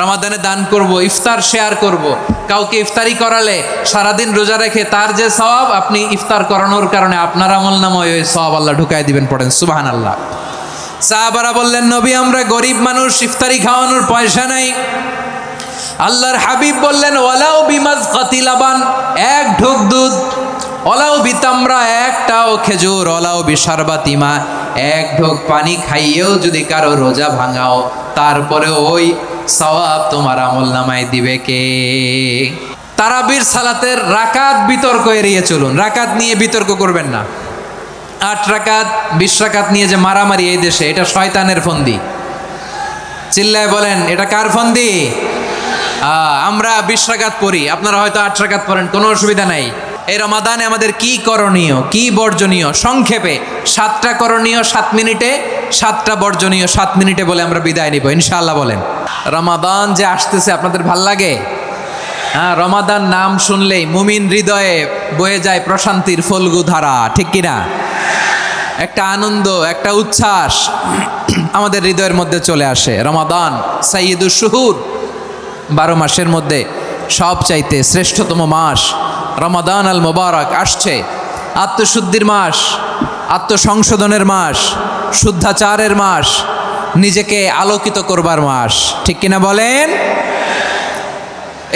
রমাদানে দান করব, ইফতার শেয়ার করব। কাউকে ইফতারি করালে সারাদিন রোজা রেখে তার যে সওয়াব, আপনি ইফতার করানোর কারণে আপনার আমলনামায় ওই সওয়াব আল্লাহ ঢুকায় দিবেন। পড়েন সুবহানাল্লাহ। সাহাবারা বললেন, নবী আমরা গরিব মানুষ, ইফতারি খাওয়ানোর পয়সা নাই। আল্লাহর হাবিব বললেন, ওয়ালাউ বিমাজকাতি লাবান, এক ঢোক দুধ, ওয়ালাউ বিতামরা, একটাও খেজুর, ওয়ালাউ বিশারবাতি মা, এক ঢোক পানি খাইয়েও যদি কারো রোজা ভাঙাও, তারপরে ওই সওয়াব তোমার আমলনামায় দিবে কে? তারাবির সালাতের রাকাত বিতর্ক এড়িয়ে চলুন। রাকাত নিয়ে বিতর্ক করবেন না। 8 রাকাত 20 রাকাত নিয়ে যে মারামারি এই দেশে, এটা শয়তানের ফন্দি। চিল্লায় বলেন, এটা কার ফন্দি? আমরা 20 রাকাত পড়ি, আপনারা হয়তো 8 রাকাত পড়েন, কোনো অসুবিধা নাই। এই রমাদানে আমাদের কি করণীয়, কি বর্জনীয়? সংক্ষেপে 7টা করণীয় 7 মিনিটে, 7টা বর্জনীয় 7 মিনিটে বলে আমরা বিদায় নিব ইনশাআল্লাহ। বলেন, রমাদান যে আসতেছে আপনাদের ভাল লাগে? হ্যাঁ, রমাদান নাম শুনলেই মুমিন হৃদয়ে বয়ে যায় প্রশান্তির ফল্গু ধারা, ঠিক কিনা? একটা আনন্দ, একটা উচ্ছ্বাস আমাদের হৃদয়ের মধ্যে চলে আসে। রমাদান সাইয়্যিদুশ শুহুর, 12 মাসের মধ্যে সবচাইতে শ্রেষ্ঠতম মাস রমাদান আল মুবারক আসছে। আত্মশুদ্ধির মাস, আত্মসংশোধনের মাস, শুদ্ধাচারের মাস, নিজেকে আলোকিত করবার মাস, ঠিক কিনা বলেন?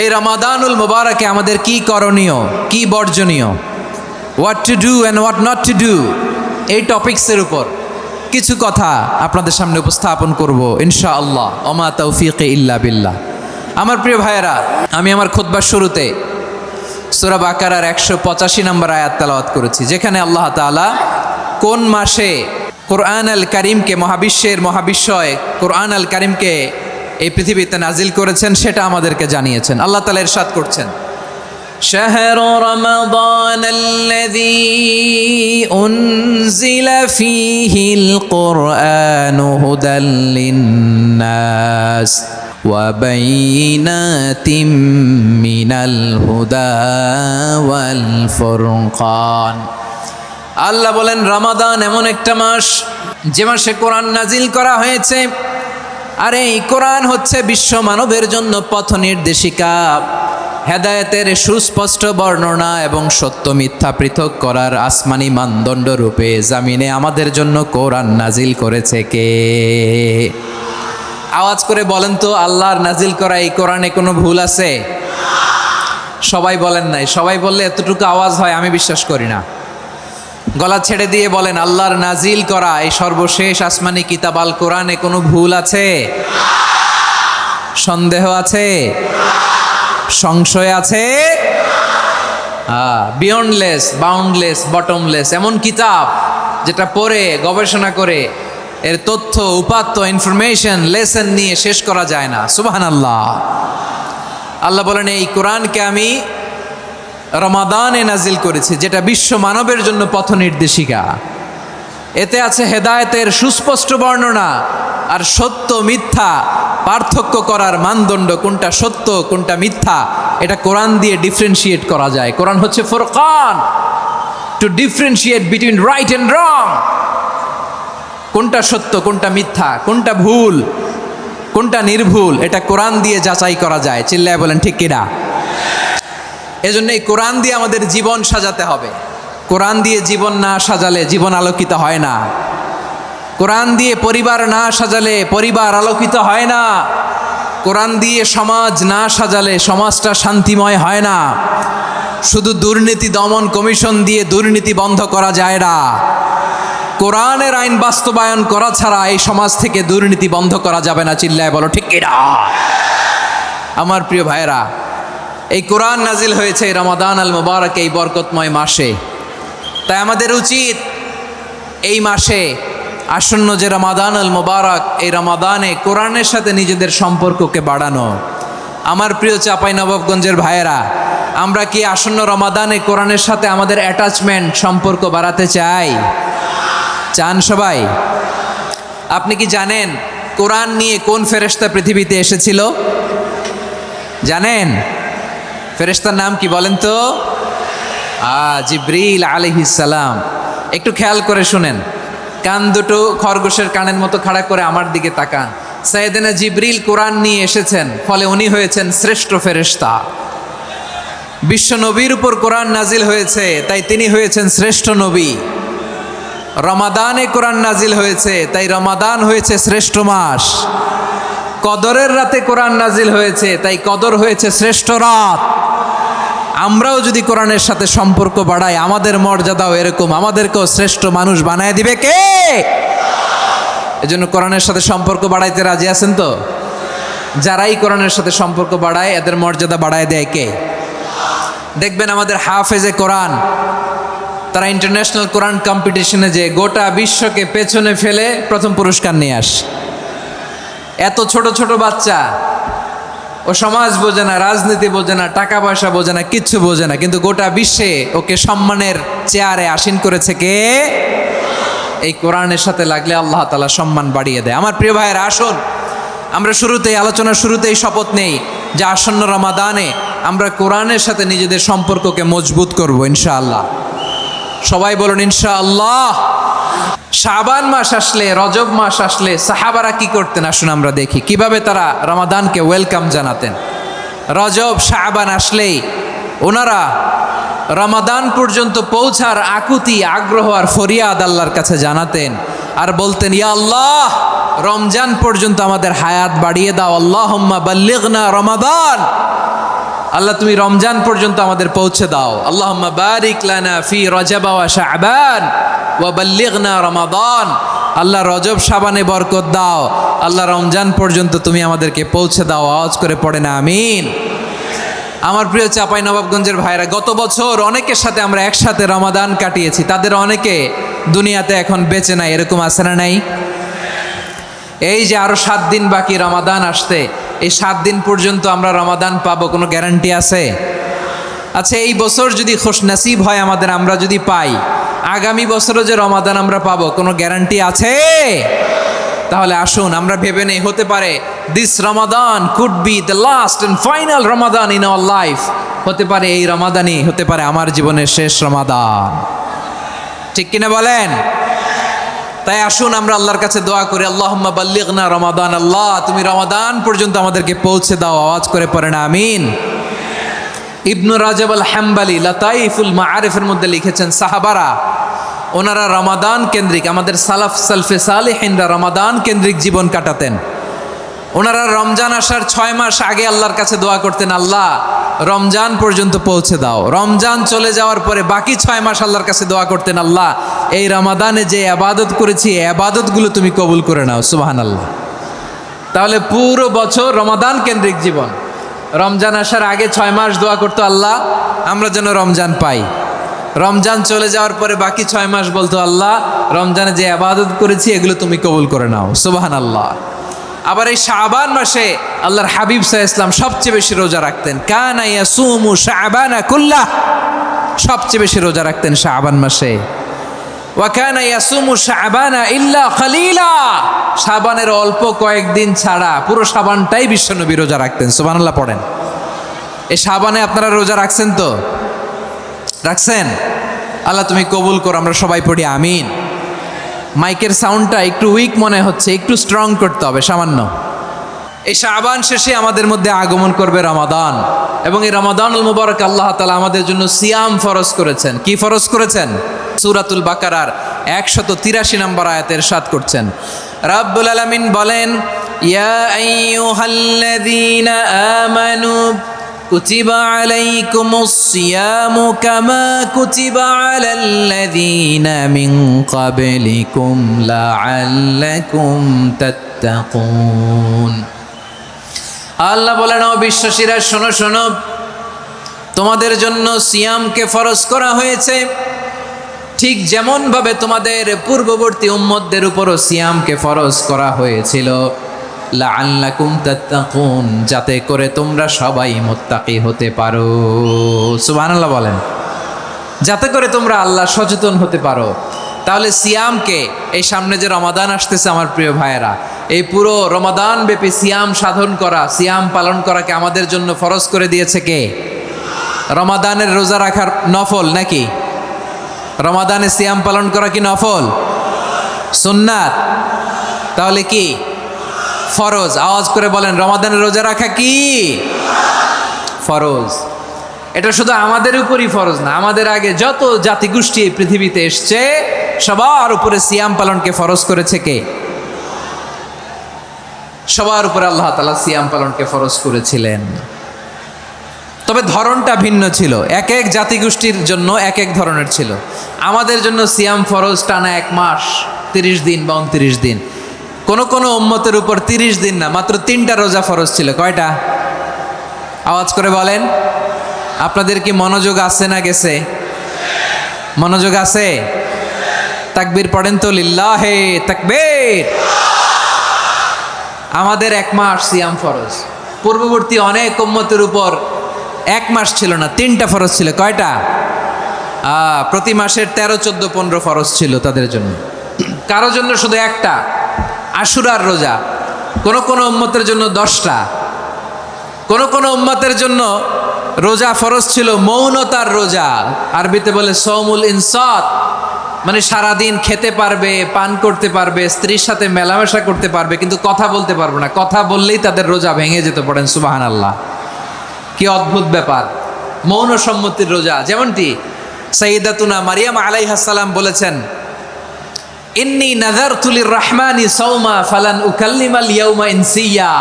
এই রমাদানুল মুবারকে আমাদের কি করণীয়, কি বর্জনীয়, what to do and what not to do, এই টপিকসের উপর কিছু কথা আপনাদের সামনে উপস্থাপন করব ইনশাআল্লাহ। ওমা তৌফিক ইল্লা বিল্লাহ। আমার প্রিয় ভাইয়েরা, আমি আমার খুতবার শুরুতে সূরা বাকারার 185 নম্বর আয়াত তেলাওয়াত করেছি, যেখানে আল্লাহ তাআলা কোন মাসে কোরআন আল কারীমকে, মহাবিশ্বের মহাবিশ্বয় কোরআন আল কারীমকে এই পৃথিবীতে নাজিল করেছেন সেটা আমাদেরকে জানিয়েছেন। আল্লাহ তাআলা ইরশাদ করছেন, শাহরু রমাদান আল্লাযী উনজিলা ফীহিল কুরআনু হুদাল লিন্নাস ওয়া বাইনাতিম মিনাল হুদা ওয়াল ফুরকান। আল্লাহ বলেন, রমাদান এমন একটা মাস যে মাসে কোরআন নাজিল করা হয়েছে। আর এই কোরআন হচ্ছে বিশ্ব মানবের জন্য পথ নির্দেশিকা, হেদায়েতের সুস্পষ্ট বর্ণনা এবং সত্য মিথ্যা পৃথক করার আসমানি মানদণ্ড রূপে জামিনে আমাদের জন্য কোরআন নাজিল করেছে কে? আওয়াজ করে বলেন তো, আল্লাহর নাজিল করা এই কোরআনে কোনো ভুল আছে? সবাই বলেন নাই। সবাই বললে এতটুকু আওয়াজ হয় আমি বিশ্বাস করি না। গলা ছেড়ে দিয়ে বলেন, আল্লাহর নাজিল করা এই সর্বশেষ আসমানি কিতাব আল কোরআনে কোনো ভুল আছে? সন্দেহ আছে? সংশয় আছে? বিয়ন্ডলেস, বাউন্ডলেস, বটমলেস, এমন কিতাব যেটা পড়ে গবেষণা করে এর তথ্য, উপাত্ত, ইনফরমেশন, লেসন নিয়ে শেষ করা যায় না। সুবহানাল্লাহ। আল্লাহ বলেন, এই কোরআনকে আমি রমাদানে নাজিল করেছি, যেটা বিশ্ব মানবের জন্য পথ নির্দেশিকা। এতে আছে হেদায়েতের সুস্পষ্ট বর্ণনা আর সত্য মিথ্যা পার্থক্য করার মানদণ্ড, কোনটা সত্য কোনটা মিথ্যা এটা কোরআন দিয়ে ডিফারেন্সিয়েট করা যায়। কোরআন হচ্ছে Furqan, two differentiate between right and রং। কোনটা সত্য, কোনটা মিথ্যা, কোনটা ভুল, কোনটা নির্ভুল, এটা কোরআন দিয়ে যাচাই করা যায়। চিল্লায় বলেন ঠিক কিনা? এজন্য এই কোরআন দিয়ে আমাদের জীবন সাজাতে হবে। কোরআন দিয়ে জীবন না সাজালে জীবন আলোকিত হয় না। কোরআন দিয়ে পরিবার না সাজালে পরিবার আলোকিত হয় না। কোরআন দিয়ে সমাজ না সাজালে সমাজটা শান্তিময় হয় না। শুধু দুর্নীতি দমন কমিশন দিয়ে দুর্নীতি বন্ধ করা যায় না। কোরআনের আইন বাস্তবায়ন করা ছাড়া এই সমাজ থেকে দুর্নীতি বন্ধ করা যাবে না। চিল্লায় বলো ঠিক কিনা? আমার প্রিয় ভাইয়েরা, এই কোরআন নাজিল হয়েছে রমাদান আল মুবারক, এই বরকতময় মাসে। তাই আমাদের উচিত এই মাসে আসন্ন যে রমাদান আল মুবারক, এই রমাদানে কোরআনের সাথে নিজেদের সম্পর্ককে বাড়ানো। আমার প্রিয় চাঁপাইনবাবগঞ্জের ভাইয়েরা, আমরা কি আসন্ন রমাদানে কোরআনের সাথে আমাদের অ্যাটাচমেন্ট, সম্পর্ক বাড়াতে চাই? চান সবাই? আপনি কি জানেন কোরআন নিয়ে কোন ফেরেশতা পৃথিবীতে এসেছিল? জানেন? ফেরেশতার নাম কি বলেন তো? জিবরিল আলাইহিস সালাম। একটু খেয়াল করে শুনেন, কান দুটো খরগোশের কানের মতো খাড়া করে আমার দিকে তাকান। সাইয়েদনা জিবরিল কোরআন নিয়ে এসেছেন, ফলে উনি হয়েছেন শ্রেষ্ঠ ফেরেশতা। বিশ্ব নবীর উপর কোরআন নাজিল হয়েছে, তাই তিনি হয়েছেন শ্রেষ্ঠ নবী। রমাদানে কোরআন নাজিল হয়েছে, তাই রমাদান হয়েছে শ্রেষ্ঠ মাস। কদরের রাতে কোরআন নাজিল হয়েছে, তাই কদর হয়েছে শ্রেষ্ঠ রাত। আমরাও যদি কোরআনের সাথে সম্পর্ক বাড়াই, আমাদের মর্যাদাও এরকম, আমাদেরকেও শ্রেষ্ঠ মানুষ বানায় দিবে কে? এজন্য কোরআনের সাথে সম্পর্ক বাড়াইতে রাজি আছেন তো? যারাই কোরআনের সাথে সম্পর্ক বাড়ায়, এদের মর্যাদা বাড়ায় দেয় কে? দেখবেন আমাদের হাফেজে কোরআন, তারা ইন্টারন্যাশনাল কোরআন কম্পিটিশনে যে গোটা বিশ্বকে পেছনে ফেলে প্রথম পুরস্কার নিয়ে আসে। এত ছোট ছোট বাচ্চা, ও সমাজ বোঝে না, রাজনীতি বোঝে না, টাকা পয়সা বোঝে না, কিচ্ছু বোঝে না, কিন্তু গোটা বিশ্বে ওকে সম্মানের চেয়ারে আসীন করেছে কে? এই কোরআনের সাথে লাগলে আল্লাহ তাআলা সম্মান বাড়িয়ে দেয়। আমার প্রিয় ভাইয়েরা, আসুন আমরা আলোচনার শুরুতেই শপথ নেই যে আসন্ন রমাদানে আমরা কোরআনের সাথে নিজেদের সম্পর্ককে মজবুত করব ইনশাআল্লাহ। সবাই বলুন ইনশাআল্লাহ। শাবান মাস আসলে, রজব মাস আসলে সাহাবারা কি করতেন? আসুন আমরা দেখি কিভাবে তারা রমাদানকে ওয়েলকাম জানাতেন। রজব শাবান আসলেই ওনারা রমাদান পর্যন্ত পৌঁছার আকুতি, আগ্রহ আর ফরিয়াদ আল্লাহর কাছে জানাতেন আর বলতেন, ইয়া আল্লাহ, রমজান পর্যন্ত আমাদের হায়াত বাড়িয়ে দাও। আল্লাহুম্মা বাল্লিগনা রমাদান, আল্লাহ তুমি রমজান পর্যন্ত আমাদের পৌঁছে দাও। আল্লাহুম্মা বারিক লানা ফি রজব ওয়া শাবান ওয়া বাল্লিগনা রমাদান, আল্লাহ রজব শাবানে বরকত দাও, আল্লাহ রমজান পর্যন্ত তুমি আমাদেরকে পৌঁছে দাও। আওয়াজ করে পড়ে না আমিন। আমার প্রিয় চাঁপাইনবাবগঞ্জের ভাইরা, গত বছর অনেকের সাথে আমরা একসাথে রমাদান কাটিয়েছি, তাদের অনেকে দুনিয়াতে এখন বেঁচে নাই, এরকম আছে না নাই? এই যে আরো 7 দিন বাকি রমাদান আসতে, এই 7 দিন পর্যন্ত আমরা রমাদান পাবো, কোনো গ্যারান্টি আছে? আচ্ছা, এই বছর যদি খুশনসিব হয় আমাদের, আমরা যদি পাই, আগামী বছরও যে রমাদান আমরা পাবো, কোনো গ্যারান্টি আছে? তাহলে আসুন আমরা ভেবে নেই, হতে পারে this Ramadan could be the last and final Ramadan in our life. হতে পারে এই রমাদানই হতে পারে আমার জীবনের শেষ রমাদান। ঠিক কিনা বলেন? তাই আসুন আমরা আল্লাহর কাছে দোয়া করি, আল্লাহুম্মা বাল্লিগনা রমাদান, আল্লাহ তুমি রমাদান পর্যন্ত আমাদেরকে পৌঁছে দাও। আওয়াজ করে পড়েন আমিন। ইবনু রাজব আল হাম্বালি লাতাইফুল মাআরিফের মধ্যে লিখেছেন, সাহাবারা ওনারা রমাদান কেন্দ্রিক, আমাদের সালফে সালেহিনরা রমাদান কেন্দ্রিক জীবন কাটাতেন। ওনারা রমজান আসার 6 মাস আগে আল্লাহর কাছে দোয়া করতেন, আল্লাহ রমজান পর্যন্ত পৌঁছে দাও। রমজান চলে যাওয়ার পরে বাকি 6 মাস আল্লাহর কাছে দোয়া করতেন, আল্লাহ এই রমাদানে যে ইবাদত করেছি, এই ইবাদতগুলো তুমি কবুল করে নাও। সুবহানাল্লাহ। তাহলে পুরো বছর রমাদান কেন্দ্রিক জীবন। রমজান আসার আগে 6 মাস দোয়া করতো, আল্লাহ আমরা যেন রমজান পাই। রমজান চলে যাওয়ার পরে বাকি 6 মাস বলতো, আল্লাহ রমজানে যে ইবাদত করেছি এগুলো তুমি কবুল করে নাও। সুবহানাল্লাহ। আবার এই শাবান মাসে আল্লাহর হাবিব সাল্লাল্লাহু আলাইহি ওয়াসাল্লাম সবচেয়ে বেশি রোজা রাখতেন। কানা ইয়াসুমু শাবানা কুল্লাহ, সবচেয়ে বেশি রোজা রাখতেন শাবান মাসে। ওয়া কানা ইয়াসুমু শাবানা ইল্লা খালিলা, শাবানের অল্প কয়েকদিন ছাড়া পুরো শাবানটাই বিশ্বনবী রোজা রাখতেন। সুবহানাল্লাহ পড়েন। এই শাবানে আপনারা রোজা রাখছেন তো? রাখছেন? আল্লাহ তুমি কবুল করো। আমরা সবাই পড়ি আমিন। মাইকের সাউন্ডটা একটু উইক মনে হচ্ছে, একটু স্ট্রং করতে হবে সামান্য। এই শাবান শেষে আমাদের মধ্যে আগমন করবে রমাদান, এবং এই রমাদানুল মুবারক আল্লাহ তাআলা আমাদের জন্য সিয়াম ফরজ করেছেন। কি ফরজ করেছেন? সূরাতুল বাকারার 183 নম্বর আয়াতে ইরশাদ করছেন, রাব্বুল আলামিন বলেন, ইয়া আইয়ুহাল্লাযীনা আমানু কুতিবা আলাইকুমুস সিয়ামু কামা কুতিবা আলাল্লাযীনা মিন ক্বাবলিকুম লাআল্লাকুম তাত্তাকুন। আল্লাহ বলেন, ও বিশ্বাসীরা শোনো শোনো, তোমাদের জন্য সিয়ামকে ফরজ করা হয়েছে, ঠিক যেমন ভাবে তোমাদের পূর্ববর্তী উম্মতদের উপরও সিয়ামকে ফরজ করা হয়েছিল, লাআল্লাকুম তাত্তাকুন, যাতে করে তোমরা সবাই মুত্তাকি হতে পারো। সুবহানাল্লাহ বলেন, যাতে করে তোমরা আল্লাহ সচেতন হতে পারো। তাহলে সিয়ামকে, এই সামনে যে রমাদান আসতেছে আমার প্রিয় ভাইয়েরা, এই পুরো রমাদান ব্যাপী সিয়াম সাধন করা, সিয়াম পালন করাকে আমাদের জন্য ফরজ করে দিয়েছে কে? রমাদানের রোজা রাখার নফল নাকি? রমাদানে সিয়াম পালন করা কি নফল? সুন্নাত? তাহলে কি ফরজ। আওয়াজ করে বলেন, রমাদানের রোজা রাখা কি ফরজ? এটা শুধু আমাদের উপরই ফরজ না, আমাদের আগে যত জাতিগোষ্ঠী এই পৃথিবীতে এসছে সবার উপরে সিয়াম পালনকে ফরজ করেছে কে? সবার উপরে আল্লাহ তাআলা সিয়াম পালনকে ফরজ করেছিলেন। তবে ধরনটা ভিন্ন ছিল, এক এক জাতিগোষ্ঠীর জন্য এক এক ধরনের ছিল। আমাদের জন্য সিয়াম ফরজ টানা 1 মাস 30 দিন বা 29 দিন। কোন কোন উম্মতের উপর 30 দিন না, মাত্র 3টা রোজা ফরজ ছিল। কয়টা? আওয়াজ করে বলেন। আপনাদের কি মনোযোগ আছে না গেছে? মনোযোগ আছে? তাকবীর পড়েন তো, লিল্লাহে তাকবীর। আমাদের 1 মাস সিয়াম ফরজ। পূর্ববর্তী অনেক উম্মতের উপর 1 মাস ছিল না, 3টা ফরজ ছিল। কয়টা? প্রতি মাসের 13, 14, 15 ফরজ ছিল তাদের জন্য। কারো জন্য শুধু একটা, আশুরার রোজা। কোন কোন উম্মতের জন্য 10টা। কোন কোন উম্মতের জন্য রোজা ফরজ ছিল মৌনতার রোজা, আরবিতে বলে সৌমুল ইনসাত, মানে সারাদিন খেতে পারবে, পান করতে পারবে, স্ত্রীর সাথে মেলামেশা করতে পারবে, কিন্তু কথা বলতে পারবে না। কথা বললেই তাদের রোজা ভেঙে যেত। পড়েন সুবহানাল্লাহ। কি অদ্ভুত ব্যাপার! মৌন সম্মতির রোজা। যেমনটি সাইয়্যিদাতুনা মারিয়াম আলাইহাস সালাম বলেছেন, ইন্নী নাযারতু লির-রাহমানি সাওমা ফালান উকাল্লিমাল ইয়াওমা ইনসিয়া।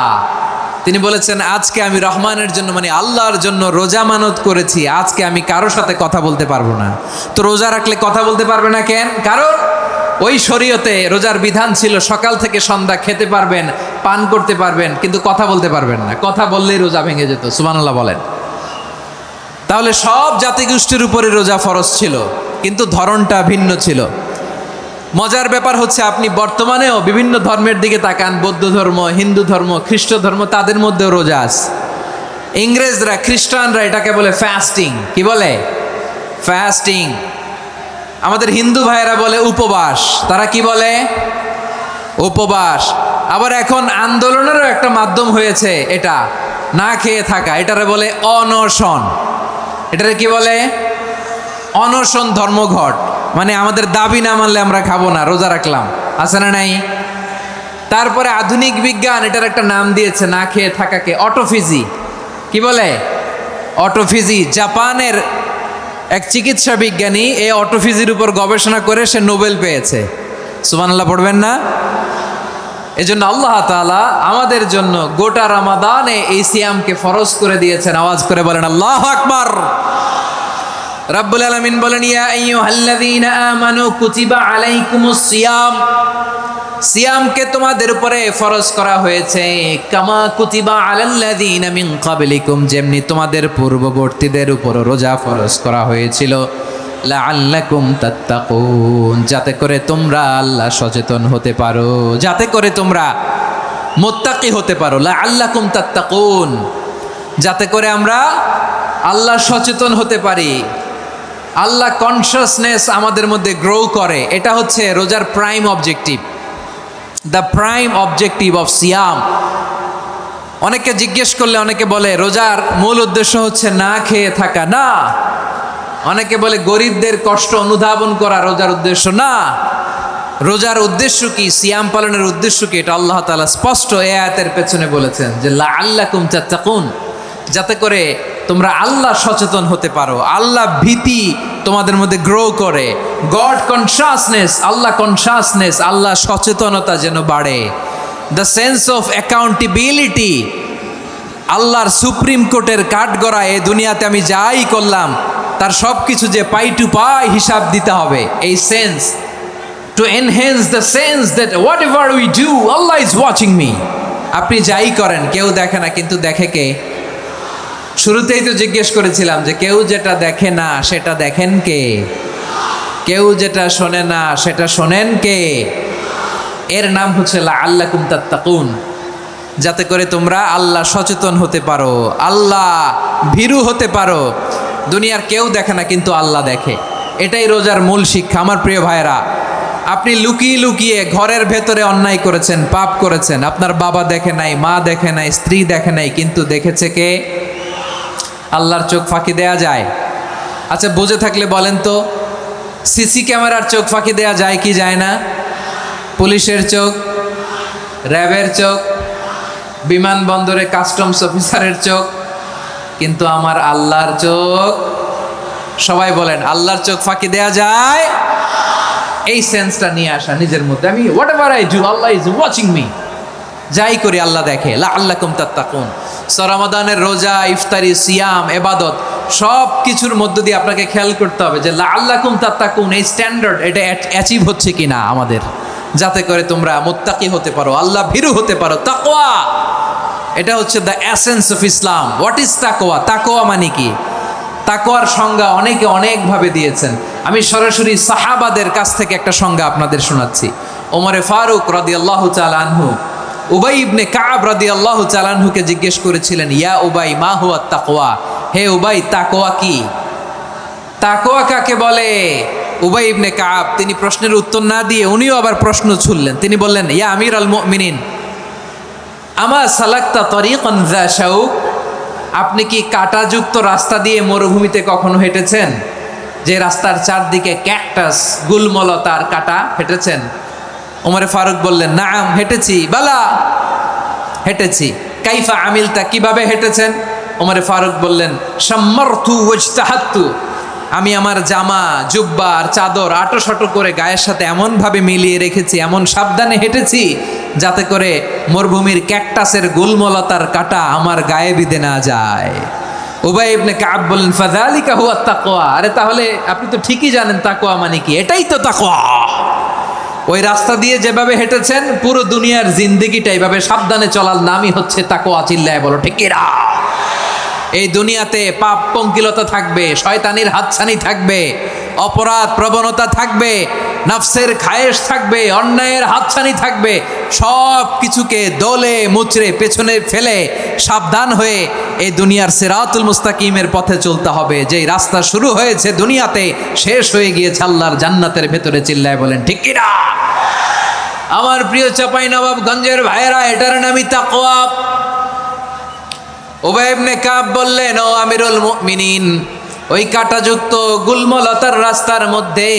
তিনি বলেছেন, আজকে আমি রহমানের জন্য, মানে আল্লাহর জন্য রোজা মানত করেছি, আজকে আমি কারোর সাথে কথা বলতে পারবো না। তো রোজা রাখলে কথা বলতে পারবে না কেন? কারণ ওই শরীয়তে রোজার বিধান ছিল সকাল থেকে সন্ধ্যা খেতে পারবেন, পান করতে পারবেন, কিন্তু কথা বলতে পারবেন না। কথা বললেই রোজা ভেঙে যেত। সুবহানাল্লাহ বলেন। তাহলে সব জাতিগোষ্ঠীর উপরে রোজা ফরজ ছিল, কিন্তু ধরনটা ভিন্ন ছিল। মজার ব্যাপার হচ্ছে, আপনি বর্তমানেও বিভিন্ন ধর্মের দিকে তাকান, বৌদ্ধ ধর্ম, হিন্দু ধর্ম, খ্রিস্ট ধর্ম, তাদের মধ্যেও রোজা আছে। ইংরেজরা, খ্রিস্টানরা এটাকে বলে ফাস্টিং। কি বলে? ফাস্টিং। আমাদের হিন্দু ভাইয়েরা বলে উপবাস। তারা কি বলে? উপবাস। আবার এখন আন্দোলনেরও একটা মাধ্যম হয়েছে এটা, না খেয়ে থাকা। এটারে বলে অনশন। এটারে কি বলে? অনশন ধর্মঘট। মানে আমাদের দাবি না মানলে আমরা খাবো না, রোজা রাখলাম। আছে না নাই? তারপরে আধুনিক বিজ্ঞান এটার একটা নাম দিয়েছে না খেয়ে থাকাকে, অটোফিজি। কি বলে? অটোফিজি। জাপানের এক চিকিৎসা বিজ্ঞানী এই অটোফিজির উপর গবেষণা করে সে নোবেল পেয়েছে। সুবহানাল্লাহ পড়বেন না? এজন্য আল্লাহ তাআলা আমাদের জন্য গোটা রমাদানে এই সিয়ামকে ফরজ করে দিয়েছেন। আওয়াজ করে বলেন আল্লাহু আকবার। রাব্বুল আলামিন বলেন, ইয়া আইয়ুহাল্লাযীনা আমানু কুতিবা আলাইকুমুস সিয়াম। সিয়ামকে তোমাদের উপরে ফরজ করা হয়েছে, কামা কুতিবা আলাল্লাযীনা মিন ক্বাবলিকুম, যেমনি তোমাদের পূর্ববর্তীদের উপর রোজা ফরজ করা হয়েছিল, লাআল্লাকুম তাত্তাকুন, যাতে করে তোমরা আল্লাহ সচেতন হতে পারো, যাতে করে তোমরা মুত্তাকি হতে পারো। লাআল্লাকুম তাত্তাকুন, যাতে করে আমরা আল্লাহ সচেতন হতে পারি, আল্লাহ কনসিয়াসনেস আমাদের মধ্যে গ্রো করে। এটা হচ্ছে রোজার prime objective, the prime objective of সিয়াম। অনেকে জিজ্ঞেস করলে অনেকে বলে রোজার মূল উদ্দেশ্য হচ্ছে না খেয়ে থাকা। না। অনেকে বলে গরিবদের কষ্ট অনুধাবন করা রোজার উদ্দেশ্য। না। রোজার উদ্দেশ্য কি? সিয়াম পালনের উদ্দেশ্য কি? এটা আল্লাহ তাআলা স্পষ্ট এই আয়াতের পেছনে বলেছেন যে লাআল্লাকুম তাত্তাকুন, যাতে করে তোমরা আল্লাহ সচেতন হতে পারো, আল্লাহ ভীতি তোমাদের মধ্যে গ্রো করে, গড কনসিয়াসনেস, আল্লাহ কনসিয়াসনেস, আল্লাহ সচেতনতা যেন বাড়ে, দ্য সেন্স অফ অ্যাকাউন্টেবিলিটি। আল্লাহর সুপ্রিম কোর্টের কাঠগড়া এই দুনিয়াতে আমি যাই করলাম তার সব কিছু যে পাই টু পাই হিসাব দিতে হবে, এই sense, to enhance the sense that what ever we do Allah is watching me. আপনি যাই করেন কেউ দেখে না, কিন্তু দেখে কে? শুরুতেই তো জিজ্ঞেস করেছিলাম যে কেউ যেটা দেখে না সেটা দেখেন কে? কেউ যেটা শোনে না সেটা শোনেন কে? এর নাম হচ্ছে লাআল্লাকুম তাত্তাকুন, যাতে করে তোমরা আল্লাহ সচেতন হতে পারো, আল্লাহ ভীরু হতে পারো। দুনিয়ার কেউ দেখে না, কিন্তু আল্লাহ দেখে। এটাই রোজার মূল শিক্ষা। আমার প্রিয় ভাইরা, আপনি লুকিয়ে লুকিয়ে ঘরের ভেতরে অন্যায় করেছেন, পাপ করেছেন, আপনার বাবা দেখে নাই, মা দেখে নাই, স্ত্রী দেখে নাই, কিন্তু দেখেছে কে? আল্লাহর চোখ ফাঁকি দেয়া যায়? আচ্ছা, বুঝে থাকলে বলেন তো, সিসি ক্যামেরার চোখ ফাঁকি দেয়া যায় কি যায় না? পুলিশের চোখ, র্যাবের চোখ, বিমানবন্দরে কাস্টমস অফিসারের চোখ, কিন্তু আমার আল্লাহর চোখ। সবাই বলেন, আল্লাহর চোখ ফাঁকি দেয়া যায়? এই সেন্সটা নিয়ে আসা নিজের মধ্যে, আমি what ever I do Allah is watching me, যাই করি আল্লাহ দেখে। লাআল্লাকুম তাত্তাকুন। রমাদানের রোজা, ইফতারি, সিয়াম, ইবাদত সব কিছুর মধ্য দিয়ে আপনাকে খেয়াল করতে হবে যে লাআল্লাকুম তাত্তাকুন এই স্ট্যান্ডার্ড এটা অ্যাচিভ হচ্ছে কিনা আমাদের, যাতে করে তোমরা মুত্তাকি হতে পারো, আল্লাহ ভীরু হতে পারো। তাকওয়া, এটা হচ্ছে the essence of Islam. What is তাকওয়া? তাকওয়া মানে কি? তাকওয়ার সংজ্ঞা অনেকে অনেকভাবে দিয়েছেন। আমি সরাসরি সাহাবাদের কাছ থেকে একটা সংজ্ঞা আপনাদের শোনাচ্ছি। ওমরে ফারুক রাদিয়াল্লাহু তাআলা আনহু উবাই ইবনে কাব রাদিয়াল্লাহু তাআলা আনহুকে জিজ্ঞেস করেছিলেন, ইয়া উবাই মা হুয়া তাকওয়া, হে উবাই তাকওয়া কি? তাকওয়া কাকে বলে? উবাই ইবনে কাব তিনি প্রশ্নের উত্তর না দিয়ে উনিও আবার প্রশ্ন ছুড়লেন। তিনি বললেন, ইয়া আমিরাল মুমিনিন আমা সালাকতা তরিকান যা শাউক, আপনি কি কাঁটাযুক্ত রাস্তা দিয়ে মরুভূমিতে কখনো হেঁটেছেন? যে রাস্তার চারদিকে ক্যাকটাস, গুলমলতার কাঁটা, হেঁটেছেন? ওমরে ফারুক বললেন, নাম হেঁটেছি। বালা, হেঁটেছি। কাইফা আমিলতা, কিভাবে হেঁটেছেন? ওমরে ফারুক বললেন, শাম্মারতু ওয়াজতাহাত্তু, আমি আমার জামা, জুব্বা আর চাদর আটোসাটো করে গায়ের সাথে এমনভাবে মিলিয়ে রেখেছি, এমন সাবধানে হেঁটেছি যাতে করে মরুভূমির ক্যাকটাসের গুলমলতার কাঁটা আমার গায়ে বিঁধে না যায়। উবাই ইবনে কাব বললেন, ফাযালিকা হুয়া তাকওয়া, আরে তাহলে আপনি তো ঠিকই জানেন তাকওয়া মানে কি, এটাই তো তাকওয়া। ওই রাস্তা দিয়ে যেভাবে হেঁটেছেন পুরো দুনিয়ার জিন্দেগিটা এইভাবে সাবধানে চলার নামই হচ্ছে তাকওয়া। চিল্লায় বলো ঠিক কিনা? এই দুনিয়াতে পাপ পঙ্কিলতা থাকবে, শয়তানির হাতছানি থাকবে, অপরাধ প্রবণতা থাকবে, নফসের খায়েশ থাকবে, অন্যায়ের হাতছানি থাকবে। সব কিছুকে দলে মুচড়ে পেছনে ফেলে সাবধান হয়ে এই দুনিয়ার সিরাতুল মুস্তাকিমের পথে চলতে হবে। যেই রাস্তা শুরু হয়েছে দুনিয়াতে, শেষ হয়ে গিয়েছে আল্লাহর জান্নাতের ভেতরে। চিল্লায় বলেন ঠিক কিনা? আমার প্রিয় চাঁপাইনবাবগঞ্জের ভাইয়েরা, এটার নামই তাকওয়া। উবাই ইবনে কাব বললেন, ও আমিরুল মুমিনিন, ওই কাঁটাযুক্ত গুলমলতার রাস্তার মধ্যে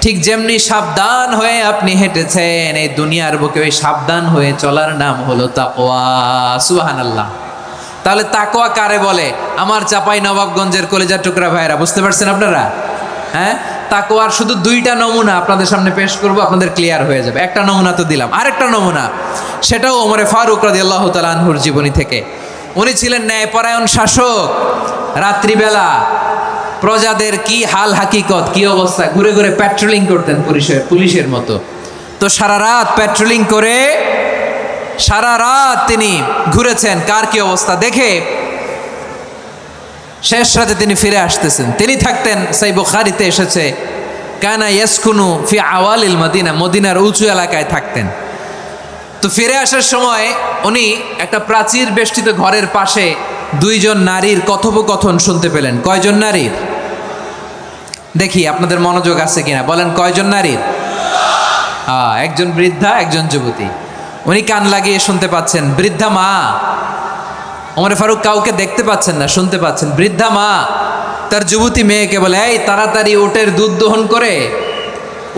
ঠিক যেমনি সাবধান হয়ে আপনি হেঁটেছেন, এই দুনিয়ার বুকে ওই সাবধান হয়ে চলার নাম হলো তাকওয়া। সুবহানাল্লাহ। তাহলে তাকওয়া কারে বলে? আমার চাঁপাইনবাবগঞ্জের কলেজার টুকরা ভাইয়েরা, বুঝতে পারছেন আপনারা? হ্যাঁ, তাকওয়ার শুধু দুইটা নমুনা আপনাদের সামনে পেশ করব, আপনাদের ক্লিয়ার হয়ে যাবে। একটা নমুনা তো দিলাম, আরেকটা নমুনা, সেটাও ওমরে ফারুক রাদিয়াল্লাহু তাআলা আনহুর জীবনী থেকে। উনি ছিলেন ন্যায়পরায়ণ শাসক। রাত্রিবেলা প্রজাদের কি হাল হাকিকত, কি অবস্থা, ঘুরে ঘুরে প্যাট্রোলিং করতেন পুলিশের মতো। তো সারা রাত প্যাট্রোলিং করে সারা রাত তিনি ঘুরেছেন কার কি অবস্থা দেখে। শেষ রাতে তিনি ফিরে আসতেছেন। তিনি থাকতেন, সেই বুখারীতে এসেছে, কানা ইয়াসকুনু ফি আওয়ালিল মদিনা, মদিনার উঁচু এলাকায় থাকতেন। তো ফিরে আসার সময় উনি একটা প্রাচীর বেষ্টিত ঘরের পাশে দুইজন নারীর কথোপকথন শুনতে পেলেন। কয়জন নারীর? দেখি আপনাদের মনোযোগ আছে কিনা, বলেন কয়জন নারীর? একজন বৃদ্ধা, একজন যুবতী। উনি কান লাগিয়ে শুনতে পাচ্ছেন। বৃদ্ধা মা, ওমরে ফারুক কাউকে দেখতে পাচ্ছেন না, শুনতে পাচ্ছেন। বৃদ্ধা মা তার যুবতী মেয়েকে বলে, এই তাড়াতাড়ি ওটের দুধ দহন করে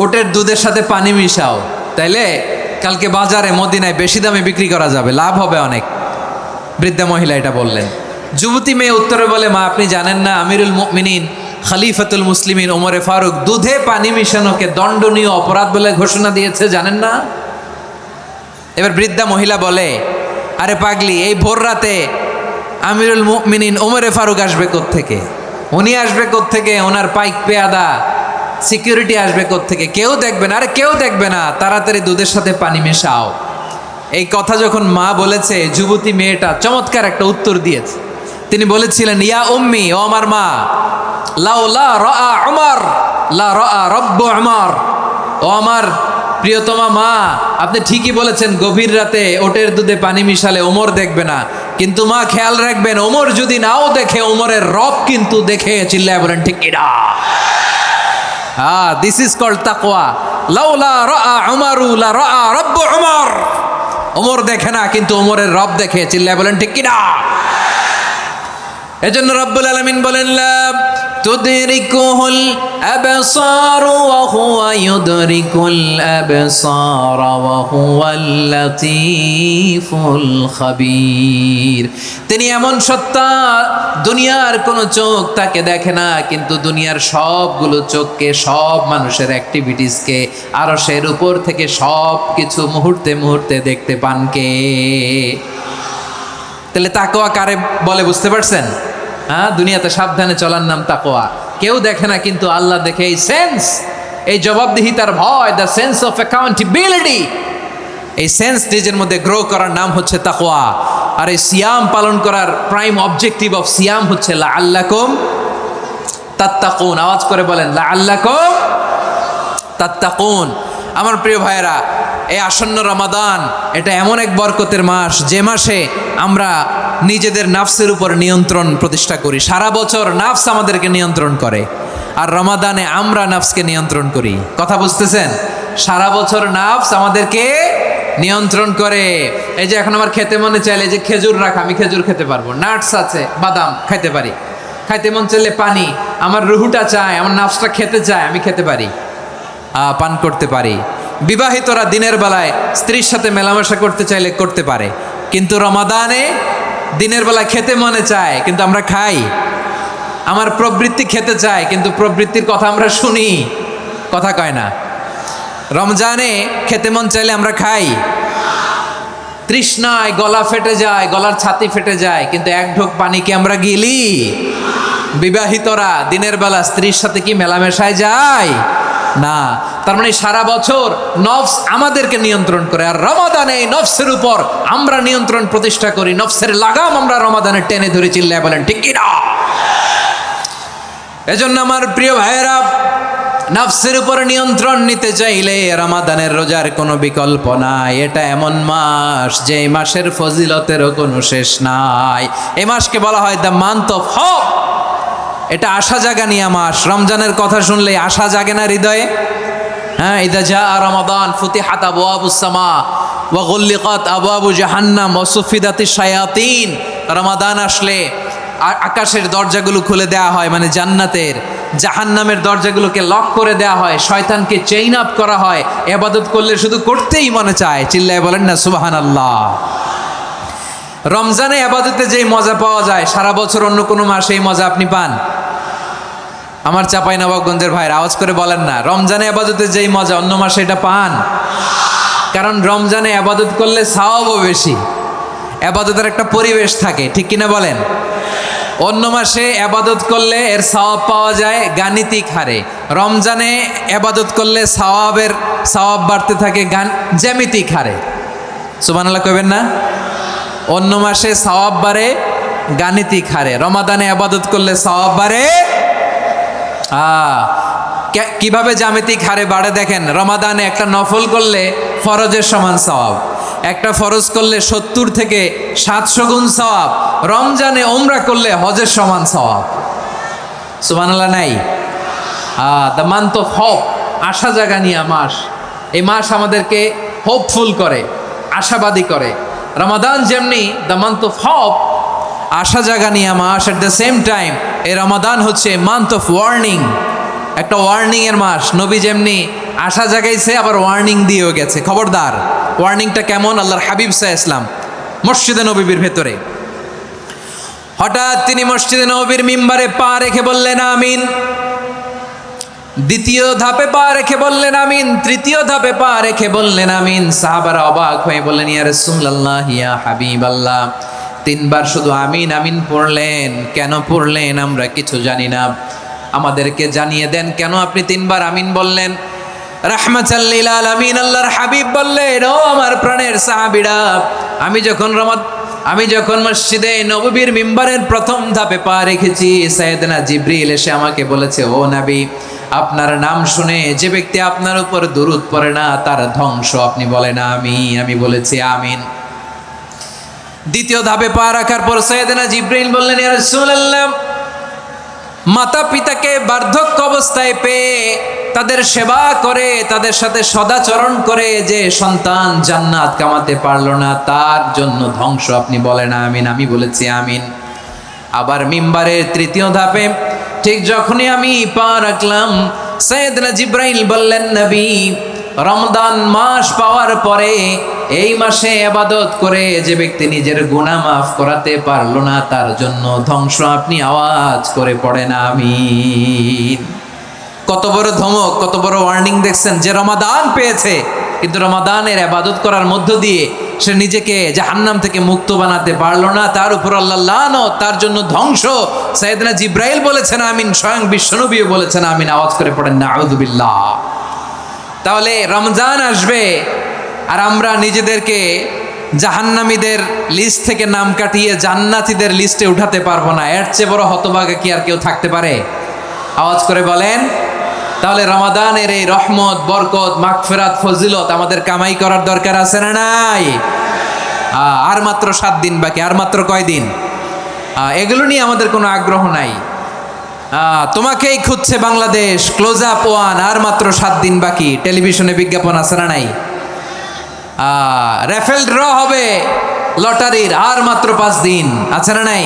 ওটের দুধের সাথে পানি মিশাও, তাইলে কালকে বাজারে মদিনায় বেশি দামে বিক্রি করা যাবে, লাভ হবে অনেক। বৃদ্ধা মহিলা এটা বললেন। যুবতী মেয়ে উত্তরে বলে, মা আপনি জানেন না আমিরুল মুমিনিন খলিফাতুল মুসলিমিন ওমরে ফারুক দুধে পানি মিশানোকে দণ্ডনীয় অপরাধ বলে ঘোষণা দিয়েছে, জানেন না? এবার বৃদ্ধা মহিলা বলে, আরে পাগলি, এই ভোর রাতে আমিরুল মুমিনিন ওমরে ফারুক আসবে কোত্থেকে? উনি আসবে কোত্থেকে? ওনার পাইক পেয়াদা সিকিউরিটি আসবে কোত্থেকে? কেউ দেখবে না। আরে কেউ দেখবে না, তাড়াতাড়ি দুধের সাথে পানি মেশাও। এই কথা যখন মা বলেছে, যুবতী মেয়েটা চমৎকার একটা উত্তর দিয়েছে। তিনি বলেছিলেন, ইয়া উম্মি, ও আমার মা, লাউলা রাআ উমর লা রাআ রব্বু উমর, ও আমার প্রিয়তমা মা, আপনি ঠিকই বলেছেন, গভীর রাতে ওটের দুধে পানি মিশালে ওমর দেখবে না, কিন্তু মা খেয়াল রাখবেন, ওমর যদি নাও দেখে, ওমরের রব কিন্তু দেখে। চিল্লায় বলেন ঠিক কিনা? দিস ইজ কল্ড তাকওয়া। লাউলা রাআ উমরু লা রাআ রব্বু উমর, ওমর দেখে না কিন্তু ওমরের রব দেখে। চিল্লায় বলেন ঠিক কিনা? এজন্য রব্বুল আলামিন বলেন, লা تدركه الأبصار وهو يدرك الأبصار وهو اللطيف الخبير। তিনি এমন সত্তা, দুনিয়ার কোনো চোখ তাকে দেখে না, কিন্তু দুনিয়ার সবগুলো চোখকে, সব মানুষের অ্যাক্টিভিটিসকে আরশের উপর থেকে সব কিছু মুহূর্তে মুহূর্তে দেখতে পান কে? তাহলে তাকওয়া কারে বলে বুঝতে পারছেন? হ্যাঁ, দুনিয়াতে সাবধানে চলার নাম তাকওয়া। কেউ দেখে না কিন্তু আল্লাহ দেখে। এই সেন্স, এই জবাবদিহিতার ভয়, দ্য সেন্স অফ অ্যাকাউন্টেবিলিটি, এই সেন্স নিজের মধ্যে গ্রো করার নাম হচ্ছে তাকওয়া। আর এই সিয়াম পালন করার প্রাইম অবজেক্টিভ অফ সিয়াম হচ্ছে লাআল্লাকুম তাত্তাকুন। আওয়াজ করে বলেন লাআল্লাকুম তাত্তাকুন। আমার প্রিয় ভাইয়েরা, এই আসন্ন রমাদান এটা এমন এক বরকতের মাস, যে মাসে আমরা নিজেদের নাফসের উপর নিয়ন্ত্রণ প্রতিষ্ঠা করি। সারা বছর নাফস আমাদেরকে নিয়ন্ত্রণ করে, আর রমাদানে আমরা নাফসকে নিয়ন্ত্রণ করি। কথা বুঝতেছেন? সারা বছর নাফস আমাদেরকে নিয়ন্ত্রণ করে। এই যে এখন আমার খেতে মনে চাইলে যে খেজুর রাখা, আমি খেজুর খেতে পারবো, নাটস আছে, বাদাম খাইতে পারি। খাইতে মন চাইলে পানি, আমার রুহুটা চায়, আমার নাফসটা খেতে চায়, আমি খেতে পারি, পান করতে পারি। বিবাহিতরা দিনের বেলায় স্ত্রীর সাথে মেলামেশা করতে চাইলে করতে পারে, কিন্তু রমাদানে দিনের বেলায় খেতে মনে চায় কিন্তু আমরা খাই। আমার প্রবৃত্তি খেতে চায় কিন্তু প্রবৃত্তির কথা আমরা শুনি, কথা কয় না। রমজানে খেতে মন চাইলে আমরা খাই, তৃষ্ণায় গলা ফেটে যায়, গলার ছাতি ফেটে যায়, কিন্তু এক ঢোক পানি কি আমরা গিলি? বিবাহিতরা দিনের বেলা স্ত্রীর সাথে কি মেলামেশায় যায় না। তার মানে সারা বছর নফস আমাদেরকে নিয়ন্ত্রণ করে, আর রমাদানে এই নফসের উপর আমরা নিয়ন্ত্রণ প্রতিষ্ঠা করি। নফসের লাগাম আমরা রমাদানে টেনে ধরে, চিল্লায় বলেন ঠিক কি না? এজন্য আমার প্রিয় ভাইয়েরা, নফসের উপর নিয়ন্ত্রণ নিতে চাইলে রমাদানের রোজার কোনো বিকল্প নাই। এটা এমন মাস যে এই মাসের ফজিলতেরও কোনো শেষ নাই। এই মাসকে বলা হয় দ্য মান্থ অফ হোপ। এটা আশা জাগানিয়া মাস। রমজানের কথা শুনলে আশা জাগে না হৃদয়ে? হ্যাঁ, ইদা জা রমাদান ফুতিহাত আবওয়াবুস সামা ওয়া গুল্লিকাত আবওয়াবু জাহান্নাম ওয়া সুফিদাতিশ শায়াতিন। রমাদান আসলে আকাশের দরজাগুলো খুলে দেওয়া হয়, মানে জান্নাতের। জাহান্নামের দরজাগুলোকে লক করে দেওয়া হয়, শয়তানকে চেইন আপ করা হয়। ইবাদত করলে শুধু করতেই মনে চায়, চিল্লায় বলেন না সুবহানাল্লাহ। রমজানে ইবাদতে যেই মজা পাওয়া যায়, সারা বছর অন্য কোনো মাসে এই মজা আপনি পান? আমার চাঁপাইনবাবগঞ্জের ভাইরা আওয়াজ করে বলেন না, রমজানে ইবাদতে যেই মজা অন্য মাসে এটা পান? কারণ রমজানে ইবাদত করলে সওয়াবও বেশি, ইবাদতের একটা পরিবেশ থাকে, ঠিক কিনা বলেন? অন্য মাসে ইবাদত করলে এর সওয়াব পাওয়া যায় গাণিতিক হারে, রমজানে ইবাদত করলে সওয়াব বাড়তে থাকে জ্যামিতিক হারে। সুবহানাল্লাহ কইবেন না? অন্য মাসে সওয়াব বাড়ে গাণিতিক হারে, রমাদানে ইবাদত করলে সওয়াব বাড়ে কিভাবে জ্যামিতিক হারে বাড়ে দেখেন। রমাদানে একটা নফল করলে ফরজের সমান সওয়াব, একটা ফরজ করলে 70 থেকে 700 গুণ সওয়াব। রমজানে উমরা করলে হজের সমান সওয়াব। সুবহানাল্লাহ নাই? দ্য মান্থ অফ হোপ, আশা জাগানিয়া মাস। এই মাস আমাদেরকে হোপফুল করে, আশাবাদী করে। রমাদান যেমনি দ্য মান্থ অফ হোপ, আশা জাগানিয়া মাস, এট দ্য সেম টাইম এই রমাদান হচ্ছে মান্থ অফ ওয়ার্নিং, একটা ওয়ার্নিং এর মাস। নবী যেমনি আশা জাগাইছে, আবার ওয়ার্নিং দিয়েও গেছে, খবরদার। ওয়ার্নিংটা কেমন? আল্লাহর হাবিব সাল্লাল্লাহু আলাইহি ওয়াসাল্লাম মসজিদে নববীর ভেতরে, হঠাৎ তিনি মসজিদে নববীর মিম্বারে পা রেখে বললেন আমিন। দ্বিতীয় ধাপে পা রেখে বললেন আমিন, তৃতীয় ধাপে পা রেখে বললেন আমিন। সাহাবারা অবাক হয়ে বললেন ইয়া রাসূলুল্লাহ, ইয়া হাবিবাল্লাহ, 3 বার শুধু আমিন আমিন পড়লেন, কেন পড়লেন আমরা কিছু জানি না, আমাদেরকে জানিয়ে দেন কেন আপনি 3 বার আমিন বললেন। রাহমাতাল লিল আলামিন আল্লাহর হাবিব বললেন, ও আমার প্রাণের সাহাবীরা, আমি যখন মসজিদে নববীর মিম্বারের প্রথম ধাপে পা রেখেছি, সাইয়েদনা জিবরিল এসে আমাকে বলেছে, ও নবী, আপনার নাম শুনে যে ব্যক্তি আপনার উপর দুরূদ পড়ে না তার ধ্বংস। আপনি বলেন আমি বলেছি আমিন। দ্বিতীয় ধাপে পা রাখার পর সাইয়েদনা জিবরিল বললেন, ইয়া রাসূলুল্লাহ, মাতা পিতাকে বার্ধক্য অবস্থায় পেয়ে তাদের সেবা করে, তাদের সাথে সদাচরণ করে যে সন্তান জান্নাত কামাতে পারলো না, তার জন্য ধ্বংস। আপনি বলেন আমিন। আমি বলেছি আমিন। আবার মিম্বারের তৃতীয় ধাপে ঠিক যখনই আমি পা রাখলাম, সাইয়েদনা জিব্রাইল বললেন, নবী, রমজান মাস পাওয়ার পরে এই মাসে ইবাদত করে যে ব্যক্তি নিজের গুনাহ মাফ করাতে পারলো না, তার জন্য ধ্বংস। আপনি আওয়াজ করে পড়েন আমিন। কত বড় ধমক, কত বড় ওয়ার্নিং দেখছেন! যে রমাদান পেয়েছে কিন্তু রমাদানের ইবাদত করার মধ্য দিয়ে সে নিজেকে জাহান্নাম থেকে মুক্ত বানাতে পারলো না, তার উপর আল্লাহ লানত, তার জন্য ধ্বংস। সাইয়েদনা জিব্রাইল বলেছেন আমিন, স্বয়ং বিশ্বনবীও বলেছেন আমিন। আওয়াজ করে পড়েন নাউযু বিল্লাহ। তাহলে রমজান আসবে আর আমরা নিজেদেরকে জাহান্নামীদের লিস্ট থেকে নাম কাটিয়ে জান্নাতীদের লিস্টে উঠাতে পারবো না। এর চেয়ে বড় হতভাগা কি আর কেউ থাকতে পারে? আওয়াজ করে বলেন। তাহলে রমাদানের এই রহমত, বরকত, মাগফিরাত, ফজিলত আমাদের কামাই করার দরকার আছে না নাই? আর মাত্র 7 দিন বাকি। আর মাত্র কয় দিন? এগুলো নিয়ে আমাদের কোনো আগ্রহ নাই। তোমাকেই খুঁজছে বাংলাদেশ, ক্লোজ আপ 1, আর মাত্র 7 দিন বাকি। টেলিভিশনে বিজ্ঞাপন আছে না নাই? রেফেল ড্র হবে লটারির, আর মাত্র 5 দিন, আছে না নাই?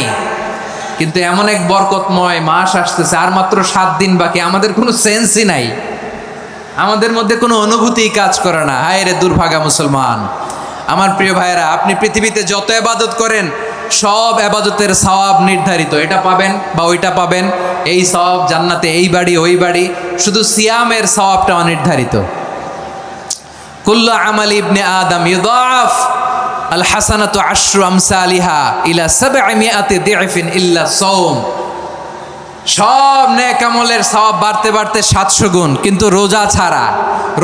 কিন্তু এমন এক বরকতময় মাস আসতেছে, আর মাত্র 7 দিন বাকি। আমাদের কোনো সেন্সই নাই, আমাদের মধ্যে কোনো অনুভূতি কাজ করে না। হায় রে দুর্ভাগা মুসলমান! আমার প্রিয় ভাইয়েরা, আপনি পৃথিবীতে যত ইবাদত করেন সব ইবাদতের সওয়াব নির্ধারিত। এটা পাবেন বা ওইটা পাবেন, এই সওয়াব জান্নাতে, এই বাড়ি ওই বাড়ি। শুধু সিয়ামের সওয়াবটা অনির্ধারিত। কুল্লু আমালি ইবনে আদম ইউদাফ আল হাসানাতু আশরু আমসালিহা ইলা 700 দি'ফিন ইল্লা সাওম। সব নেক আমলের সওয়াব বাড়তে বাড়তে 700 গুণ, কিন্তু রোজা ছাড়া।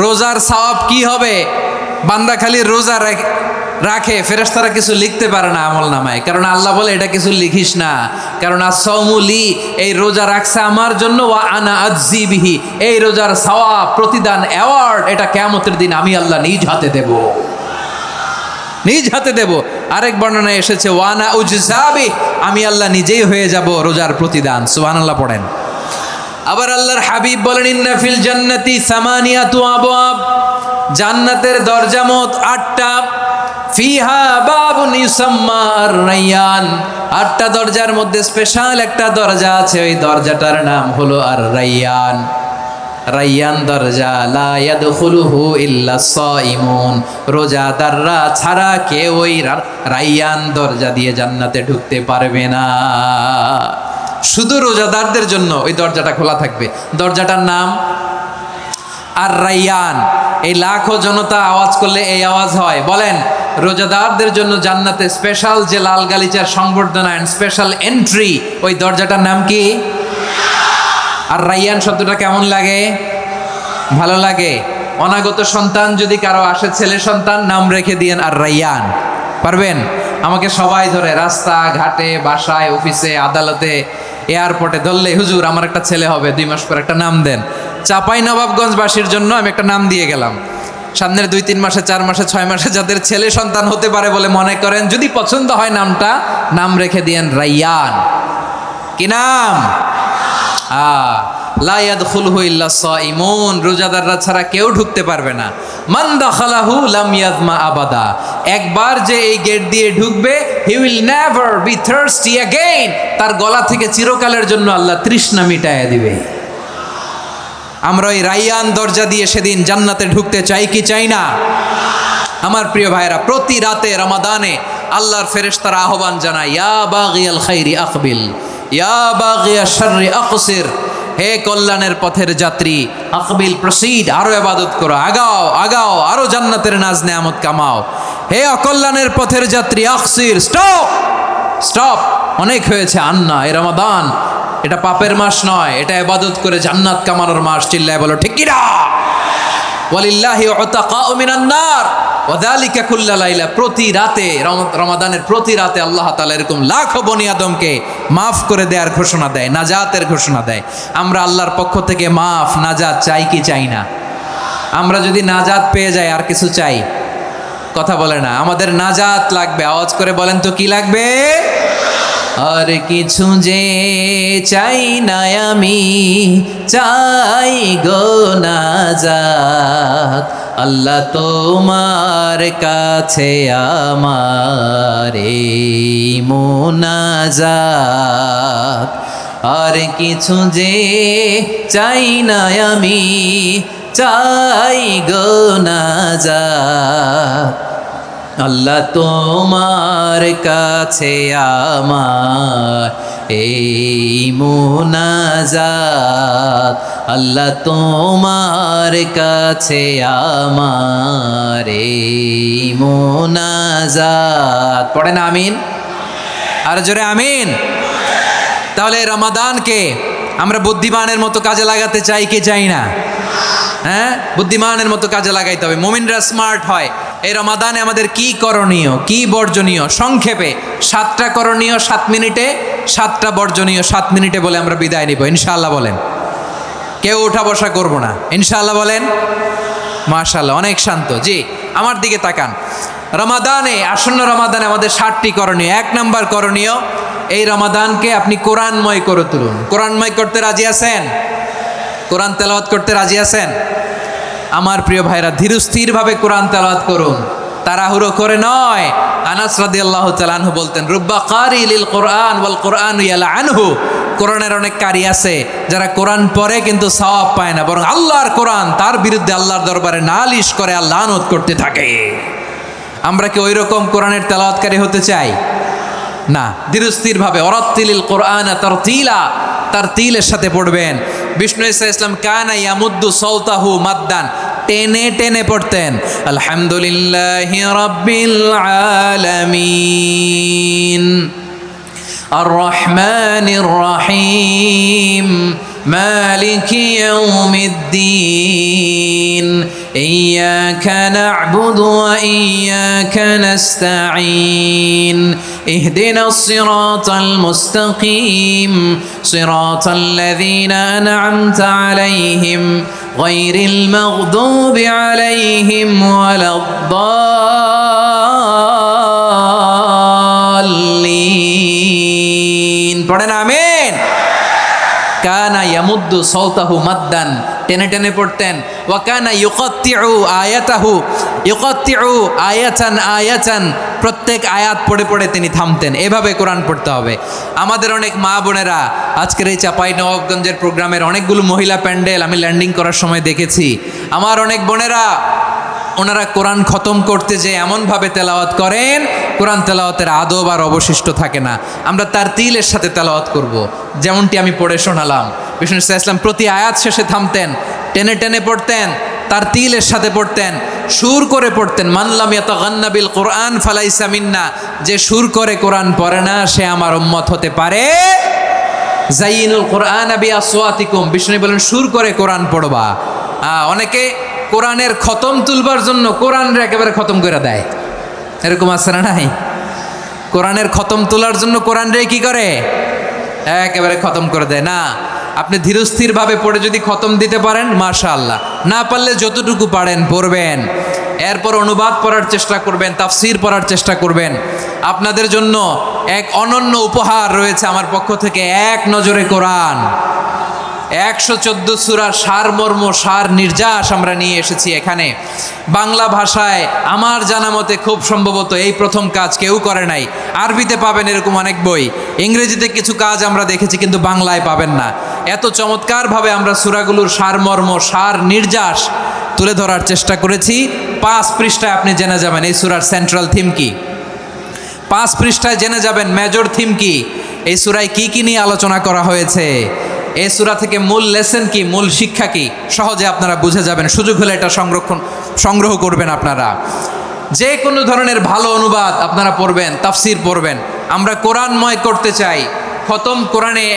রোজার সওয়াব কি হবে? বান্দা খালি রোজা রাখে, ফেরেশতারা কিছু লিখতে পারে না আমল নামায়, কারণ আল্লাহ বলে এটা কিছু লিখিস না, কারণ আস-সাওমুলি, এই রোজা রাখছে আমার জন্য, ওয়া আনা আজজি বিহি, এই রোজার সওয়াব, প্রতিদান, অ্যাওয়ার্ড, এটা কিয়ামতের দিন আমি আল্লাহ নিজ হাতে দেব, নিজ হাতে দেব। আরেক বর্ণনায় এসেছে ওয়ানা উজজাবি, আমি আল্লাহ নিজেই হয়ে যাব রোজার প্রতিদান। সুবহানাল্লাহ পড়েন। আবার আল্লাহর হাবিব বলেন, ইন্না ফিল জান্নাতি সামানিয়াতু আবওয়াব, জান্নাতের দরজা মোট 8টা। ফিহা বাবুন ইউসাম্মা আর-রায়্যান, 8টা দরজার মধ্যে স্পেশাল একটা দরজা আছে, ওই দরজাটার নাম হলো আর-রায়্যান। রায়্যান দরজা, লা ইয়াদখুলুহু ইল্লা সাইমুন, রোজাদাররা ছাড়া কেউ ওই রায়্যান দরজা দিয়ে জান্নাতে ঢুকতে পারবে না। শুধু রোজাদারদের জন্য ওই দরজাটা খোলা থাকবে। দরজাটার নাম আর-রায়্যান। এই লাখো জনতা আওয়াজ করলে এই আওয়াজ হয়। বলেন, রোজাদারদের জন্য জান্নাতে স্পেশাল যে লাল গালিচার সংবর্ধনা এন্ড স্পেশাল এন্ট্রি, ওই দরজাটার নাম কি? আর রায়্যান শব্দটা কেমন লাগে? ভালো লাগে। অনাগত সন্তান যদি কারো আসে, ছেলে সন্তান, নাম রেখে দিয়েন আর রায়্যান। পারবেন? আমাকে সবাই ধরে রাস্তা ঘাটে, বাসায়, অফিসে, আদালতে, এয়ারপোর্টে ধরলে, হুজুর আমার একটা ছেলে হবে 2 মাস পর, একটা নাম দেন। চাপাই নবাবগঞ্জবাসীর জন্য আমি একটা নাম দিয়ে গেলাম। সামনের 2-3 মাসে, 4 মাসে, 6 মাসে যাদের ছেলে সন্তান হতে পারে বলে মনে করেন, যদি পছন্দ হয় নামটা, নাম রেখে দিয়েন রায়্যান। কি নাম? লা ইয়াদখুলুহু ইল্লা সাইমুন, রোজাদাররা ছাড়া কেউ ঢুকতে পারবে না। মান দাখালাহু লাম ইয়াজমা আবাদা, একবার যে এই গেট দিয়ে ঢুকবে, he will never be thirsty again, তার গলা থেকে চিরকালের জন্য আল্লাহ তৃষ্ণা মিটায়া দিবে। আমরা ওই রায়্যান দরজা দিয়ে সেদিন জান্নাতে ঢুকতে চাই কি চাই না? আমার প্রিয় ভাইরা, প্রতি রাতে রমাদানে আল্লাহর ফেরেশতারা আহ্বান জানায়, ইয়া বাগিয়াল খাইরি আকবিল, ইয়া বাগিয়াশ শাররি আকসির, হে কল্যাণের পথের যাত্রী, আকবিল, প্রসিড, আরো ইবাদত করো, আগাও আগাও, আরো জান্নাতের নাজ নেয়ামত কামাও। হে অকল্যাণের পথের যাত্রী, আকসির, স্টপ স্টপ, অনেক হয়েছে। আন্না, এ রমাদান এটা পাপের মাস নয়, এটা ইবাদত করে জান্নাত কামানোর মাস। চিল্লায় বলো ঠিক কিনা? ওয়ালিল্লাহি উতাকাউ মিনান নার ওয়া যালিকা কুল্লা লাইলা, প্রতি রাতে, রমাদানের প্রতি রাতে আল্লাহ তাআলা এরকম লাখো বনি আদমকে মাফ করে দেওয়ার ঘোষণা দেয়, নাজাতের ঘোষণা দেয়। আমরা আল্লাহর পক্ষ থেকে মাফ, নাজাত চাই কি চাই না? আমরা যদি নাজাত পেয়ে যাই, আর কিছু চাই? কথা বলে না। আমাদের নাজাত লাগবে। আওয়াজ করে বলেন তো কি লাগবে? আর কিছু যে চাই না আমি, চাই গো নাজাত, আল্লাহ তোমার কাছে আমার এই মুনাজাত। আর কিছু যে চাই না আমি, চাই গো নাজাত। আল্লাহ তোমার কাছে আমার এই মুনাজাত, আল্লাহ তোমার কাছে আমার এই মুনাজাত। পড়েন আমিন, আর জোরে আমিন। তাহলে রমাদানকে আমরা বুদ্ধিমানের মতো কাজে লাগাতে চাই কি চাই না? হ্যাঁ, বুদ্ধিমানের মতো কাজে লাগাইতে হবে। মুমিনরা স্মার্ট হয়। এই রমাদানে আমাদের কি করণীয়, কি বর্জনীয়, সংক্ষেপে 7টা করণীয় 7 মিনিটে, 7টা বর্জনীয় 7 মিনিটে বলে আমরা বিদায় নিব ইনশাআল্লাহ। বলেন, কেউ উঠা বসা করব না ইনশাআল্লাহ। বলেন মাশাআল্লাহ, অনেক শান্ত। জি, আমার দিকে তাকান। রমাদানে, আসন্ন রমাদানে আমাদের 7টি করণীয়। 1 নাম্বার করণীয়, এই রমাদানকে আপনি কোরআনময় করে তুলুন। কোরআনময় করতে রাজি আছেন? কোরআন তেলাওয়াত করতে রাজি আছেন? আমার প্রিয় ভাইরা, ধীরস্থিরভাবে কোরআন তেলাওয়াত করুন, তাড়াহুড়ো করে নয়। আনাস রাদিয়াল্লাহু তাআলা আনহু বলতেন, রুব্বা কারি লিল কোরআন ওয়াল কোরআনু ইয়ালআনহু। কোরআনের অনেক কারি আছে যারা কোরআন পড়ে কিন্তু সওয়াব পায় না, বরং আল্লাহর কোরআন তার বিরুদ্ধে আল্লাহর দরবারে নালিশ করে আর লানত করতে থাকে। আমরা কি ওই রকম কোরআনের তেলাওয়াতকারী হতে চাই? না। ধীরস্থিরভাবে ওয়ারাত্তিলিল কোরআনা তারতিলা, তারতিলের সাথে পড়বেন। বিষ্ণু ইসা ইসলাম কানা ইয়ামুদ্দু সাওতাহু মাদ্দান, টেনে টেনে পড়তেন। আলহামদুলিল্লাহি রাব্বিল আলামিন আর রহমানির রহিম মালিকি ইয়াউমিদ্দিন ইয়্যাকা না'বুদু ওয়া ইয়্যাকা নাস্তাঈন ইহদিনাস সিরাতাল মুস্তাকিম সিরাতাল লাযীনা আন'আমতা আলাইহিম গায়রিল মাগদুবি আলাইহিম ওয়ালাদ-দাল্লিন। পড়েন আমিন। কানা ইয়ামুদ্দু সাওতাহু মাদ্দান, টেনে টেনে পড়তেন। ওয়া কানা ইউকাত্তিউ আয়াতাহু, ইউকাত্তিউ আয়াতান আয়াতান, প্রত্যেক আয়াত পড়ে পড়ে তিনি থামতেন। এভাবে কোরআন পড়তে হবে। আমাদের অনেক মা বোনেরা আজকের এই চাঁপাইনবাবগঞ্জের প্রোগ্রামের অনেকগুলো মহিলা প্যান্ডেল আমি ল্যান্ডিং করার সময় দেখেছি। আমার অনেক বোনেরা, ওনারা কোরআন খতম করতে যে এমনভাবে তেলাওয়াত করেন, কোরআন তেলাওয়াতের আদব আর অবশিষ্ট থাকে না। আমরা তার তিলের সাথে তেলাওয়াত করব, যেমনটি আমি পড়ে শোনালাম। বিষ্ণু ইসলাম প্রতি আয়াত শেষে থামতেন, টেনে টেনে পড়তেন, তার তিলের সাথে পড়তেন, সুর করে পড়তেন। মানলাম ইয়াতাগান্না বিল কোরআন ফালাইসা মিন্না, যে সুর করে কোরআন পড়ে না সে আমার উম্মত হতে পারে। জাইনুল কোরআন বিআসওয়াতিকুম, বিষ্ণু বলেন সুর করে কোরআন পড়বা। অনেকে কোরআনের খতম তুলবার জন্য কোরআনরে একেবারে খতম করে দেয়, এরকম আছে না নাই? কোরআনের খতম তোলার জন্য কোরআনরে কি করে? একেবারে খতম করে দেয় না। আপনি ধীরস্থিরভাবে পড়ে যদি খতম দিতে পারেন মাশাআল্লাহ, না পারলে যতটুকু পারেন পড়বেন। এরপর অনুবাদ পড়ার চেষ্টা করবেন, তাফসির পড়ার চেষ্টা করবেন। আপনাদের জন্য এক অনন্য উপহার রয়েছে আমার পক্ষ থেকে, এক নজরে কোরআন। 114 সূরার সারমর্ম, সার নির্যাস আমরা নিয়ে এসেছি এখানে বাংলা ভাষায়। আমার জানা মতে খুব সম্ভবত এই প্রথম কাজ, কেউ করে নাই। আরবিতে পাবেন এরকম অনেক বই, ইংরেজিতে কিছু কাজ আমরা দেখেছি, কিন্তু বাংলায় পাবেন না। এত চমৎকারভাবে আমরা সূরাগুলোর সারমর্ম, সার নির্যাস তুলে ধরার চেষ্টা করেছি। 5 পৃষ্ঠায় আপনি জেনে যাবেন এই সূরার সেন্ট্রাল থিম কি। 5 পৃষ্ঠায় জেনে যাবেন মেজর থিম কি, এই সূরায় কি কি নিয়ে আলোচনা করা হয়েছে, এই সূরা থেকে মূল লেসন কি, মূল শিক্ষা কি, সহজে আপনারা বুঝে যাবেন। সুযোগ হলে এটা সংগ্রহ করবেন। আপনারা যে কোনো ধরনের ভালো অনুবাদ আপনারা পড়বেন, তাফসির পড়বেন। আমরা কোরআনময় করতে চাই। খতম কোরআনে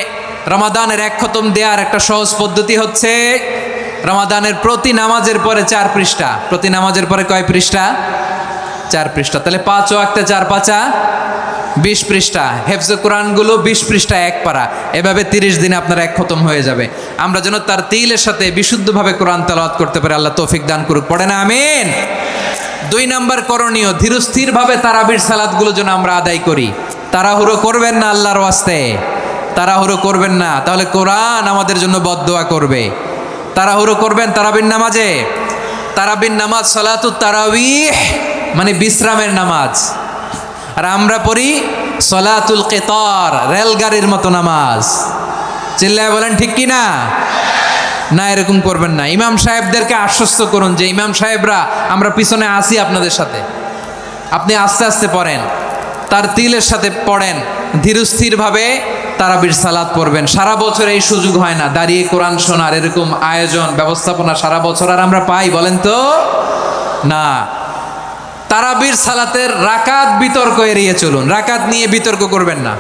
রমাদানের 1 খতম দেওয়ার একটা সহজ পদ্ধতি হচ্ছে রমাদানের প্রতি নামাজের পরে 4 পৃষ্ঠা। প্রতি নামাজের পরে কয় পৃষ্ঠা? 4 পৃষ্ঠা। তাহলে 5 ওয়াক্তে 4 পাঁচা 20 পৃষ্ঠা। হেফজে কোরআনগুলো 20 পৃষ্ঠা 1 পারা। এভাবে 30 দিনে আপনার 1 খতম হয়ে যাবে। আমরা যেন তার তিলের সাথে বিশুদ্ধভাবে কোরআন তেলাওয়াত করতে পারি। আল্লাহ তৌফিক দান করুক। পড়ে না আমিন। 2 নাম্বার করণীয়, ধীরস্থিরভাবে তারাবির সালাতগুলো যেন আমরা আদায় করি। তাড়াহুড়ো করবেন না আল্লাহর ওয়াস্তে, তাড়াহুড়ো করবেন না, তাহলে কোরআন আমাদের জন্য বদদোয়া করবে। তাড়াহুড়ো করবেন তারাবির নামাজে। তারাবির নামাজ সালাতুত তারাবিহ মানে বিশ্রামের নামাজ, আর আমরা পড়ি সলাতুল কিতার, রেলগাড়ির মতো নামাজ। চিল্লায় বলেন ঠিক কি না? না, এরকম করবেন না। ইমাম সাহেবদেরকে আশ্বস্ত করুন যে ইমাম সাহেবরা আমরা পিছনে আসি আপনাদের সাথে, আপনি আস্তে আস্তে পড়েন, তার তিলের সাথে পড়েন, ধীরস্থিরভাবে তারাবির সালাত পড়বেন। সারা বছর এই সুযোগ হয় না দাঁড়িয়ে কোরআন শোনার, এরকম আয়োজন ব্যবস্থাপনা সারা বছর আর আমরা পাই বলেন তো? না। তারাবির সালাতের রাকাত বিতর্ক এড়িয়ে চলুন, রাকাত নিয়ে বিতর্ক করবেন না।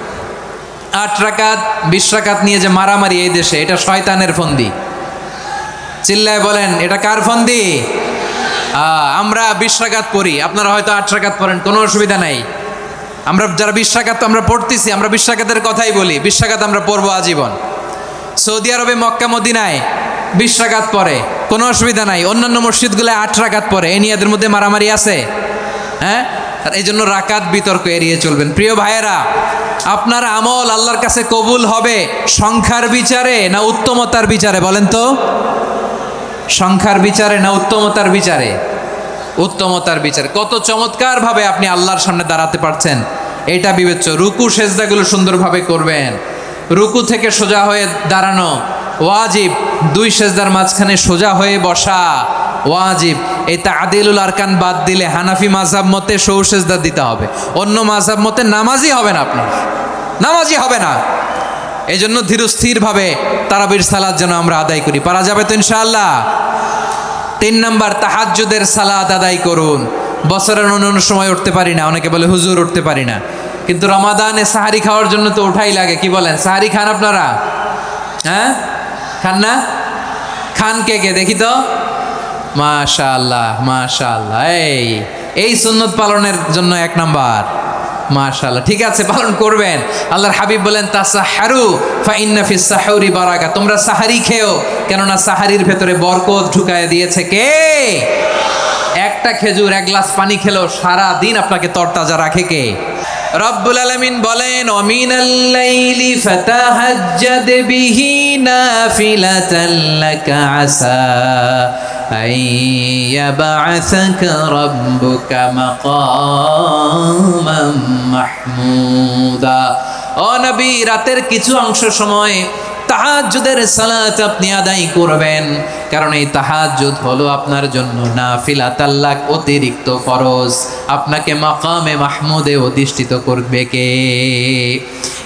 8 রাকাত 20 রাকাত নিয়ে যে মারামারি এই দেশে, এটা শয়তানের ফন্দি। চিল্লায় বলেন এটা কার ফন্দি? আমরা 20 রাকাত পড়ি, আপনারা হয়তো 8 রাকাত পড়েন, কোনো অসুবিধা নাই। আমরা যারা 20 রাকাত আমরা পড়তেছি, আমরা 20 রাকাতের কথাই বলি, 20 রাকাত আমরা পড়বো আজীবন। সৌদি আরবে মক্কা মদিনায় 20 রাকাত পড়ে, কোনো অসুবিধা নাই। অন্যান্য মসজিদগুলো 8 রাকাত পড়ে, এই নিয়ে এদের মধ্যে মারামারি আছে? হ্যাঁ, আর এই জন্য রাকাত বিতর্ক এড়িয়ে চলবেন। প্রিয় ভাইয়েরা, আপনার আমল আল্লাহর কাছে কবুল হবে সংখ্যার বিচারে না উত্তমতার বিচারে বলেন তো? সংখ্যার বিচারে না উত্তমতার বিচারে? উত্তমতার বিচারে। কত চমৎকার ভাবে আপনি আল্লাহর সামনে দাঁড়াতে পারছেন এটা বিবেচ্য। রুকু সেজদাগুলো সুন্দরভাবে করবেন, রুকু থেকে সোজা হয়ে দাঁড়ানো ওয়াজিব, 2 সেজদার মাঝখানে সোজা হয়ে বসা ওয়াজিব। এই তা'দিলুল আরকান বাদ দিলে হানাফি মাযহাব মতে সৌ সেজদা দিতে হবে, অন্য মাযহাব মতে নামাজই হবে না, আপনার নামাজই হবে না। এই জন্য ধীরস্থিরভাবে তারাবির সালাত যেন আমরা আদায় করি। পারা যাবে তো ইনশাআল্লাহ? 3 নাম্বার, তাহাজ্জুদের সালাত আদায় করুন। বছরের অন্য সময় উঠতে পারি না, অনেকে বলে হুজুর উঠতে পারি না, কিন্তু রমাদানে সাহারি খাওয়ার জন্য তো ওঠাই লাগে। কি বলেন, সাহারি খান আপনারা? হ্যাঁ, খান না? খান কে কে দেখি তো? মাশাআল্লাহ মাশাআল্লাহ, এই সুন্নত পালনের জন্য 1 নাম্বার। মাশাআল্লাহ, ঠিক আছে, পালন করবেন। আল্লাহর হাবিব বলেন তাসাহারু ফা ইন্না ফিস সাহুরি বারাকা, তোমরা সাহারি খেও, কেননা সাহারির ভেতরে বরকত ঢুকায় দিয়েছে কে? একটা খেজুর, 1 গ্লাস পানি খেলেও সারা দিন আপনাকে তরতাজা রাখে কে? রব্বুল আলামিন বলেন ওয়ামিনাল লাইলি ফাতাহাজ্জাদ বিহি নাফিলাতান লাকা আসা আইয়াবা'সাকা রাব্বুকা মাকামান মাহমুদা। ও নবী, রাতের কিছু অংশ সময় তাহাজ্জুদের সালাত আপনি আদায় করবেন, কারণ এই তাহাজ্জুদ হলো আপনার জন্য নাফিলাতাল লাক, অতিরিক্ত ফরজ। আপনাকে মাকামে মাহমুদে অধিষ্ঠিত করবে কে?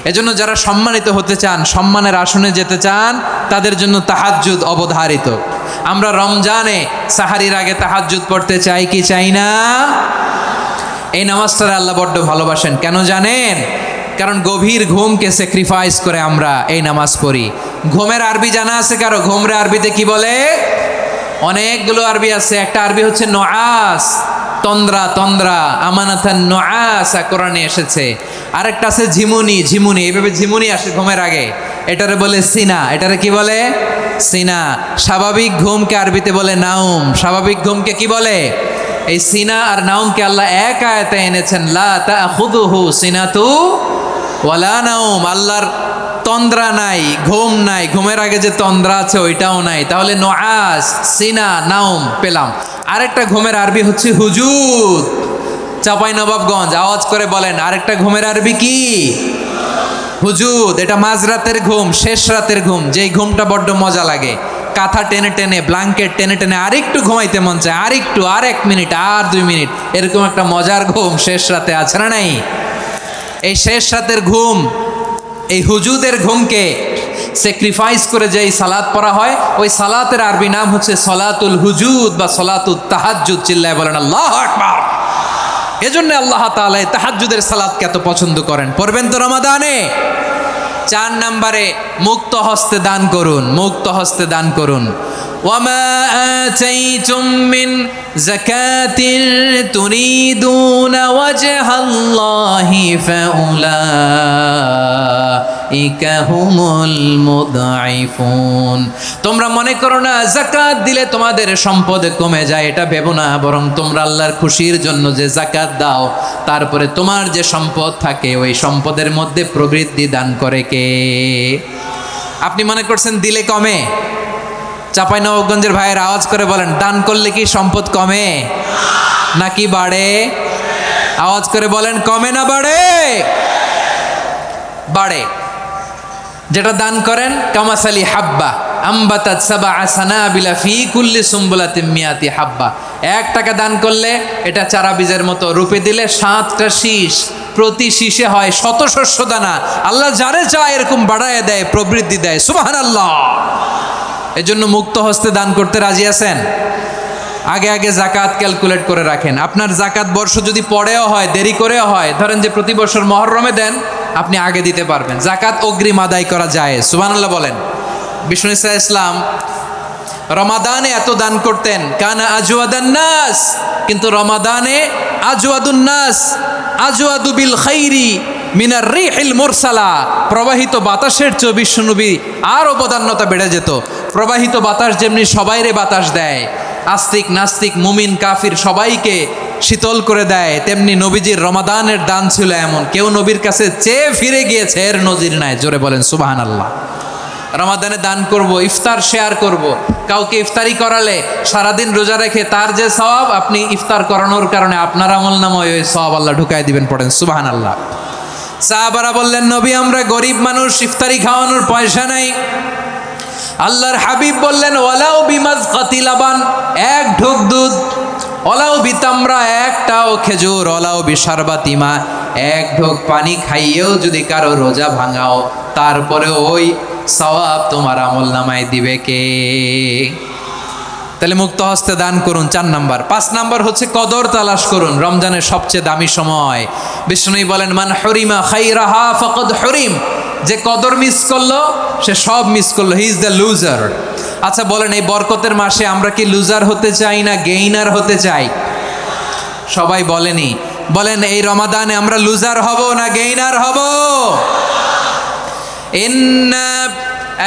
এজন্য যারা সম্মানিত হতে চান, সম্মানের আসনে যেতে চান, তাদের জন্য তাহাজ্জুদ অবধারিত। আমরা রমজানে সাহারির আগে তাহাজ্জুদ পড়তে চাই কি চাই না? এই নামাজটা আল্লাহ বড্ড ভালোবাসেন, কেন জানেন? কারণ গভীর ঘুমকে স্যাক্রিফাইস করে আমরা এই নামাজ পড়ি। ঘুমের আরবি জানা আছে কারো? ঘুমের আরবিতে কি বলে? অনেকগুলো আরবি আছে। একটা আরবি হচ্ছে নুআস, তন্দ্রা, তন্দ্রা, আমানাতান নুআসা কোরআনে এসেছে। আরেকটা আছে ঝিমুনি, ঝিমুনি, এইভাবে ঝিমুনি আসে ঘুমের আগে, এটারে বলে সিনা। এটারে কি বলে? সিনা। স্বাভাবিক ঘুমকে আরবিতে বলে নাউম। স্বাভাবিক ঘুমকে কি বলে? এই সিনা আর নাউমকে আল্লাহ এক আয়াতে এনেছেন, লা তাখুযুহু সিনাতু ওয়ালা নাউম। আল্লাহর তন্দ্রা নাই, ঘুম নাই, ঘুমের আগে যে তন্দ্রা আছে ওইটাও নাই। তাহলে নুআস, সিনা, নাউম পেলাম। আরেকটা ঘুমের আরবি হচ্ছে হুজুদ। চাঁপাইনবাবগঞ্জ আওয়াজ করে বলেন, আরেকটা ঘুমের আরবি কি? হুজুদ। এটা মাঝরাতের ঘুম, শেষ রাতের ঘুম, যেই ঘুমটা বড্ড মজা লাগে। কাঁথা টেনে টেনে, ব্ল্যাঙ্কেট টেনে টেনে আরেকটু ঘুমাইতে মন চায়, আরেকটু, আর 1 মিনিট, আর 2 মিনিট, এরকম একটা মজার ঘুম শেষ রাতে আছে না নাই? এই শেষ রাতের ঘুম, এই হুজুদের ঘুমকে স্যাক্রিফাইস করে যেই সালাত পড়া হয়, ওই সালাতের আরবি নাম হচ্ছে সলাতুল হুজুদ বা সলাতুত তাহাজ্জুদ। চিল্লায় বলেন আল্লাহু আকবার। এজন্য আল্লাহ তাআলা তাহাজ্জুদের সালাতকে এত পছন্দ করেন। পড়বেন তো রমাদানে? 4 নম্বরে মুক্ত হস্তে দান করুন, মুক্ত হস্তে দান করুন। ওয়ামা আতাইতুম মিন যাকাতিন তুরিদুনা ওয়াজহাল্লাহি ফাউলাইকা হুমুল মুদঈফুন। তোমরা মনে করো না যাকাত দিলে তোমাদের সম্পদ কমে যায়, এটা ভেবো না। বরং তোমরা আল্লাহর খুশির জন্য যে যাকাত দাও, তারপরে তোমার যে সম্পদ থাকে ওই সম্পদের মধ্যে প্রবৃদ্ধি দান করে কে? আপনি মনে করছেন দিলে কমে? চাঁপাইনবাবগঞ্জের ভাইয়ের আওয়াজ করে বলেন, দান করলে কি সম্পদ কমে নাকি বাড়ে? আওয়াজ করে বলেন, কমে না বাড়ে? বাড়ে। যেটা দান করেন কামাসালি হাব্বা আম্বাতাত সাবা সানাবিলা ফি কুল্লি সুম্বুলাতিন মিয়াতি হাব্বা। 1 টাকা দান করলে এটা চারা বীজের মতো, রূপে দিলে 7টা শীষ, প্রতি শীষে হয় 100 শস্য দানা। আল্লাহ যারে চায় এরকম বাড়ায় দেয়, প্রবৃদ্ধি দেয়। সুবহানাল্লাহ। এজন্য মুক্ত হস্তে দান করতে রাজি আছেন? আগে আগে জাকাত ক্যালকুলেট করে রাখেন। আপনার জাকাত বর্ষ যদি পরেও হয়, দেরি করেও হয়, ধরেন যে প্রতি বছর মহরমে দেন, আপনি আগে দিতে পারবেন। জাকাত অগ্রিম আদায় করা যায়। সুবহানাল্লাহ বলেন। বিষ্ণু ইসা ইসলাম রমাদানে এত দান করতেন, কানা আজওয়াদান নাস, কিন্তু রমাদানে আজওয়াদুন নাস আজওয়াদু বিল খাইরি মিনার রিহিল মুরসালা। প্রবাহিত বাতাসের চেয়ে বিশ্বনবী আরও বদান্যতা বেড়ে যেত। প্রবাহিত বাতাস যেমনি সবাইরে বাতাস দেয়, আস্তিক নাস্তিক মুমিন কাফির সবাইকে শীতল করে দেয়, তেমনি নবীজির রমাদানের দান ছিল এমন, কেউ নবীর কাছে চেয়ে ফিরে গিয়েছে এর নজির নাই। জোরে বলেন সুবহানাল্লাহ। রমাদানে দান করব, ইফতার শেয়ার করব। কাউকে ইফতারি করালে সারাদিন রোজা রেখে তার যে সওয়াব, আপনি ইফতার করানোর কারণে আপনার আমলনামায় ওই সওয়াব আল্লাহ ঢুকাই দিবেন। পড়েন সুবহানাল্লাহ। সাহাবারা বললেন, নবী আমরা গরিব মানুষ, ইফতারি খাওয়ানোর পয়সা নাই। আল্লাহর হাবিব বললেন, ওয়ালাউ বিমাজকাতি লাবান, 1 ঢোক দুধ, ওয়ালাউ বিতামরা, 1টাও খেজুর, ওয়ালাউ বিশারবাতি মা, 1 ঢোক পানি খাইয়েও যদি কারো রোজা ভাঙাও, তারপরে ওই সওয়াব তোমার আমলনামায় দিবে কে? তাহলে মুক্ত হস্তে দান করুন, 4 নাম্বার। 5 নাম্বার হচ্ছে কদর তালাশ করুন। রমজানের সবচেয়ে দামি সময়। বিষ্ণু বলেন, মান হরিমা খাইরাহা ফাকাদ হরিম, যে কদর মিস করলো সে সব মিস করলো, হি ইজ দ্য লুজার। আচ্ছা বলেন, এই বরকতের মাসে আমরা কি লুজার হতে চাই না গেইনার হতে চাই? সবাই বলেনি, বলেন এই রমাদানে আমরা লুজার হব না গেইনার হব? ইন্না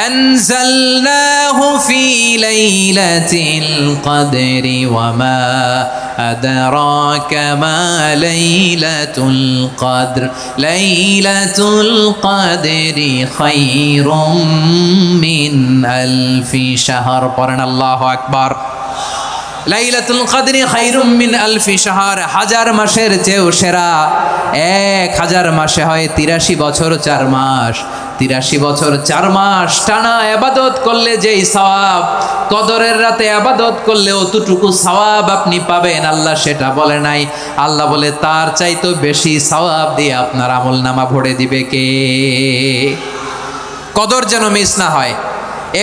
আনজালনাহু ফি লাইলাতিল কদরি ওয়া মা আদরাকা মা লাইলাতুল কদর লাইলাতুল কদরি খায়রুম মিন আলফি শাহর। পড়েন আল্লাহু আকবার। লাইলাতুল কদরি খায়রুম মিন আলফি শাহর, 1000 মাসের চেয়েও সেরা। 1000 মাসে হয় 83 বছর 4 মাস। 83 বছর 4 মাস টানা ইবাদত করলে যেই সওয়াব, কদরের রাতে ইবাদত করলে অতটুকু সওয়াব আপনি পাবেন, আল্লাহ সেটা বলে নাই। আল্লাহ বলে তার চাইতে বেশি সওয়াব দিয়ে আপনার আমলনামা ভরে দিবে কে? কদর যেন মিস না হয়।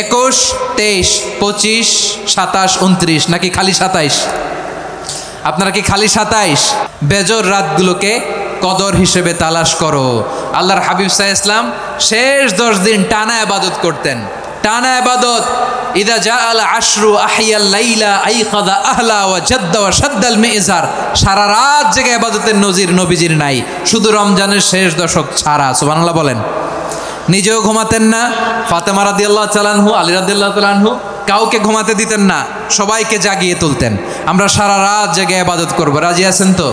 21, 23, 25, 27, 29 নাকি খালি 27? আপনারা কি খালি 27? বেজর রাতগুলোকে কদর হিসেবে তালাশ করো। আল্লাহর হাবিব সাল্লাল্লাহু আলাইহি ওয়াসাল্লাম শেষ 10 দিন টানা ইবাদত করতেন, টানা ইবাদত। ইদা জাআল আশরু আহিয়াল লাইলা আইকাদা আহলা ওয়া জাদ্দা ওয়া শাদ্দাল মিজার। সারা রাত জেগে ইবাদতের নজির নবীজির নাই, শুধু রমজানের শেষ দশক ছাড়া। সুবহানাল্লাহ বলেন। নিজেও ঘুমাতেন না। ফাতেমা রাদিয়াল্লাহু তাআলা আনহু, আলী রাদিয়াল্লাহু তাআলা আনহু কাউকে ঘুমাতে দিতেন না, সবাইকে জাগিয়ে তুলতেন। আমরা সারা রাত জেগে ইবাদত করব। রাজি আছেন তো?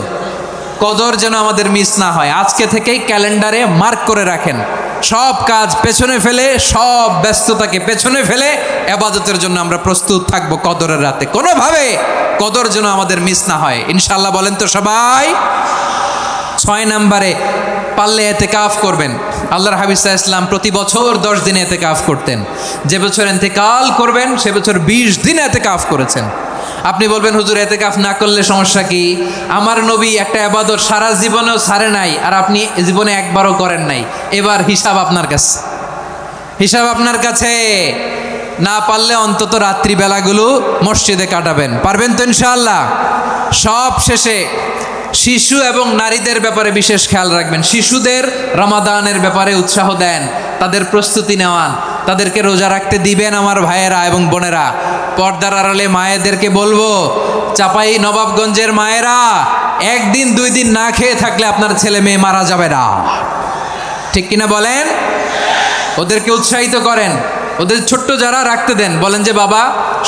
কদর যেন আমাদের মিস না হয়। আজকে থেকেই ক্যালেন্ডারে মার্ক করে রাখেন। সব কাজ পেছনে ফেলে, সব ব্যস্ততাকে পেছনে ফেলে ইবাদতের জন্য আমরা প্রস্তুত থাকবো কদরের রাতে। কোনোভাবে কদর যেন আমাদের মিস না হয়, ইনশাআল্লাহ। বলেন তো সবাই? 6 নম্বরে পারলে ইতিকাফ করবেন। আল্লাহর হাবিব সাল্লাল্লাহু আলাইহি ওয়াসাল্লাম প্রতি বছর 10 দিন ইতিকাফ করতেন। যে বছর ইন্তেকাল করবেন সে বছর 20 দিন ইতিকাফ করেছেন। আপনি বলবেন, হুজুর ইতিকাফ না করলে সমস্যা কি? আমার নবী একটা ইবাদত সারা জীবনেও ছাড়ে নাই, আর আপনি জীবনে একবারও করেন নাই। এবার হিসাব আপনার কাছে, হিসাব আপনার কাছে। না পারলে অন্তত রাত্রিবেলাগুলো মসজিদে কাটাবেন। পারবেন তো ইনশাআল্লাহ? সব শেষে শিশু এবং নারীদের ব্যাপারে বিশেষ খেয়াল রাখবেন। শিশুদের রমাদানের ব্যাপারে উৎসাহ দেন, তাদের প্রস্তুতি নেওয়ান, তাদেরকে রোজা রাখতে দিবেন। আমার ভাইয়েরা এবং বোনেরা, পর্দার আড়ালে মায়েদেরকে বলবো, চাপাই নবাবগঞ্জের মায়েরা, 1 দিন 2 দিন না খেয়ে থাকলে আপনার ছেলে মেয়ে মারা যাবে না। ঠিক কিনা বলেন? ওদেরকে উৎসাহিত করেন। ওদের ছোট্ট যারা রাখতে দেন, বলেন যে বাবা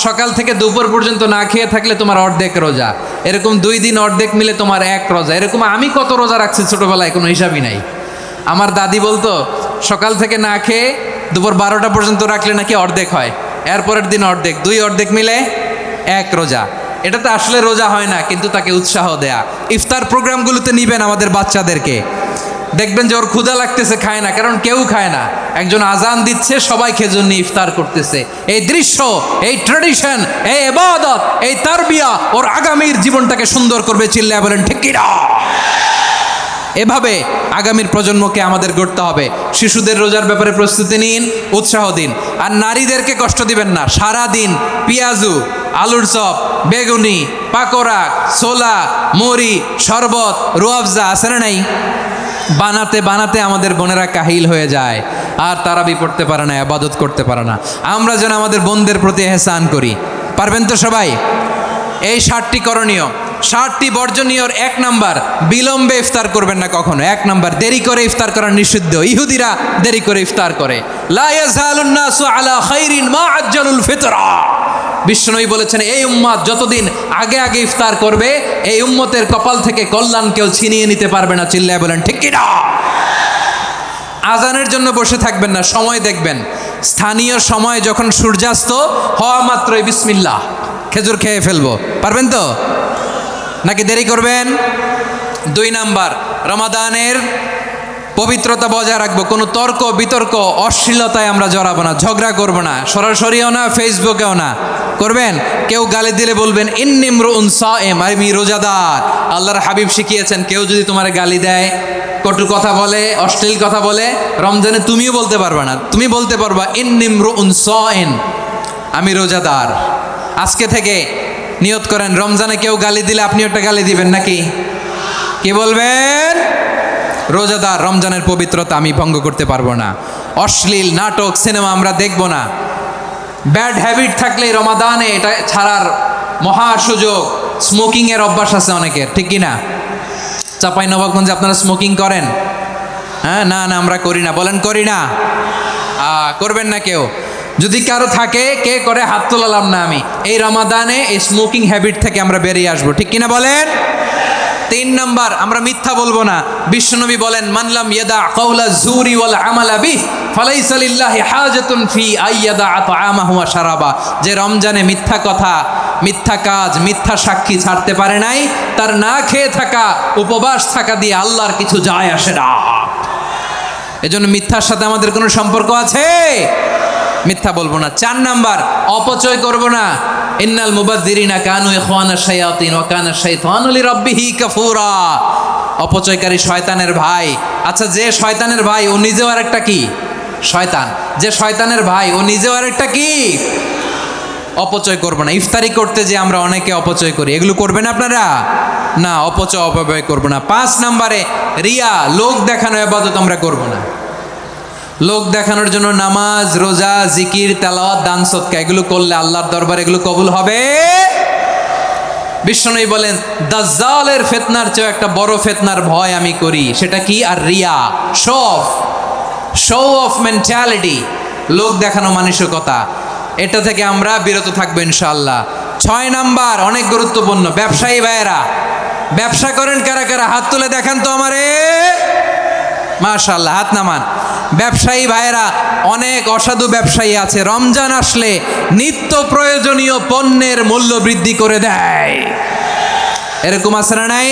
সকাল থেকে দুপুর পর্যন্ত না খেয়ে থাকলে তোমার অর্ধেক রোজা। এরকম 2 দিন অর্ধেক মিলে তোমার 1 রোজা। এরকম আমি কত রোজা রাখছি ছোটবেলায়, কোনো হিসাবই নাই। আমার দাদি বলতো সকাল থেকে না খেয়ে দুপুর 12টা পর্যন্ত রাখলে নাকি অর্ধেক হয়, এরপরের দিন অর্ধেক, 2 অর্ধেক মিলে 1 রোজা। এটা তো আসলে রোজা হয় না, কিন্তু তাকে উৎসাহ দেয়া। ইফতার প্রোগ্রামগুলোতে নিবেন আমাদের বাচ্চাদেরকে, দেখবেন যে ওর ক্ষুধা লাগতেছে, খায় না, কারণ কেউ খায় না। একজন আজান দিচ্ছে, সবাই খেজুর নিয়ে ইফতার করতেছে। এই দৃশ্য, এই ট্র্যাডিশন, এই ইবাদত, এই তারবিয়া ওর আগামীর জীবনটাকে সুন্দর করবে। চিল্লায় বলেন ঠিক কি না? এভাবে আগামীর প্রজন্মকে আমাদের গড়তে হবে। শিশুদের রোজার ব্যাপারে প্রস্তুতি নিন, উৎসাহ দিন। আর নারীদেরকে কষ্ট দিবেন না। সারা দিন পেঁয়াজু, আলুর চপ, বেগুনি, পাকোড়া, ছোলা, মুড়ি, শরবত, রুয়াফজা আছে না নাই, বানাতে বানাতে আমাদের বোনেরা কাহিল হয়ে যায়, আর তারাবি পড়তে পারে না, ইবাদত করতে পারে না। আমরা যেন আমাদের বোনদের প্রতি এহসান করি। পারবেন তো সবাই? এই 60টি করণীয়, 60টি বর্জনীয়র 1 নাম্বার, বিলম্বে ইফতার করবেন না কখনো। 1 নাম্বার, দেরি করে ইফতার করা নিষিদ্ধ। ইহুদিরা দেরি করে ইফতার করে। লা ইয়াজালুন নাসু আলা খাইরিন মা আজ্জালুল ফিতরা। বিশ্বনবী বলেছেন, এই উম্মত যতদিন আগে আগে ইফতার করবে, এই উম্মতের কপাল থেকে কল্যাণ কেউ ছিনিয়ে নিতে পারবে না। চিল্লায় বলেন ঠিক কি না? আজানের জন্য বসে থাকবেন না, সময় দেখবেন। স্থানীয় সময় যখন সূর্যাস্ত হওয়া মাত্রই বিসমিল্লাহ, খেজুর খেয়ে ফেলবো। পারবেন তো নাকি দেরি করবেন? 2 নাম্বার, রমাদানের পবিত্রতা বজায় রাখবো। কোনো তর্ক বিতর্ক অশ্লীলতায় আমরা জড়াবো না, ঝগড়া করবো না, সরাসরিও না, ফেসবুকেও না। করবেন? কেউ গালি দিলে বলবেন ইন্নিমরুউন সায়েম, আমি রোজাদার। আল্লাহর হাবিব শিখিয়েছেন, কেউ যদি তোমার গালি দেয়, কটু কথা বলে, অশ্লীল কথা বলে, রমজানে তুমিও বলতে পারবে না। তুমি বলতে পারবা ইন্নিমরুউন সায়েম, আমি রোজাদার। আজকে থেকে নিয়ত করেন, রমজানে কেউ গালি দিলে আপনি একটা গালি দিবেন নাকি? কি বলবেন? রোজাদার, রমজানের পবিত্রতা আমি ভঙ্গ করতে পারবো না। অশ্লীল নাটক, সিনেমা আমরা দেখব না। ব্যাড হ্যাবিট থাকলে রমাদানে এটা ছাড়ার মহা সুযোগ। স্মোকিংয়ের অভ্যাস আছে অনেকের, ঠিক কি না? চাঁপাইনবাবগঞ্জে আপনারা স্মোকিং করেন? হ্যাঁ, না না আমরা করি না। বলেন করি না? করবেন না কেউ। যদি কারো থাকে, কে করে হাত তোলালাম না আমি। এই রমাদানে এই স্মোকিং হ্যাবিট থেকে আমরা বেরিয়ে আসবো, ঠিক কিনা বলেন? 3 নাম্বার, আমরা মিথ্যা বলবো না। বিশ্বনবী বলেন, মানলাম ইয়াদা কাওলা যুরি ওয়াল আমালা বিহ ফালাইসা লিল্লাহি হাজাতুন ফি আইয়াদা তাআমাহু ওয়া শারাবা। যে রমজানে মিথ্যা কথা, মিথ্যা কাজ, মিথ্যা সাক্ষী ছাড়তে পারে নাই, তার না খেয়ে থাকা, উপবাস থাকা দিয়ে আল্লাহর কিছু যায় আসে না। এজন্য মিথ্যার সাথে আমাদের কোনো সম্পর্ক আছে? মিথ্যা বলবো না। 4 নাম্বার, অপচয় করব না। ইন্নাল মুবাযযিরিনা কানু ইখওয়ানাশ শায়াতিন ওয়া কানা শাইতানু লিরাব্বিহি কাফুরা। অপচয়কারী শয়তানের ভাই। আচ্ছা, যে শয়তানের ভাই ও নিজেও আরেকটা কি? শয়তান। যে শয়তানের ভাই ও নিজেও আরেকটা কি? অপচয় করব না। ইফতারি করতে যে আমরা অনেকে অপচয় করি, এগুলো করবেন আপনারা? না, অপচয় অপব্যয় করব না। 5 নাম্বারে, রিয়া, লোক দেখানো ইবাদত আমরা করব না। লোক দেখানোর জন্য নামাজ, রোজা, জিকির, তেলাওয়াত, দান সদকা এগুলো করলে আল্লাহর দরবারে এগুলো কবুল হবে। বিশ্বনবী বলেন, দাজ্জালের ফিতনার চেয়ে একটা বড় ফিতনার ভয় আমি করি। সেটা কি? আর রিয়া, শো অফ মেন্টালিটি, লোক দেখানো মানসিকতা। এটা থেকে আমরা বিরত থাকবো ইনশাআল্লাহ। 6 নাম্বার, অনেক গুরুত্বপূর্ণ। ব্যবসায়ী ভাইয়েরা, ব্যবসা করেন কারা কারা? হাত তুলে দেখান তো আমারে। মাশাআল্লাহ, হাত নামান। ব্যবসায়ী ভাইয়েরা, অনেক অসাধু ব্যবসায়ী আছে, রমজান আসলে নিত্য প্রয়োজনীয় পণ্যের মূল্য বৃদ্ধি করে দেয়। এরকম আছে না নাই?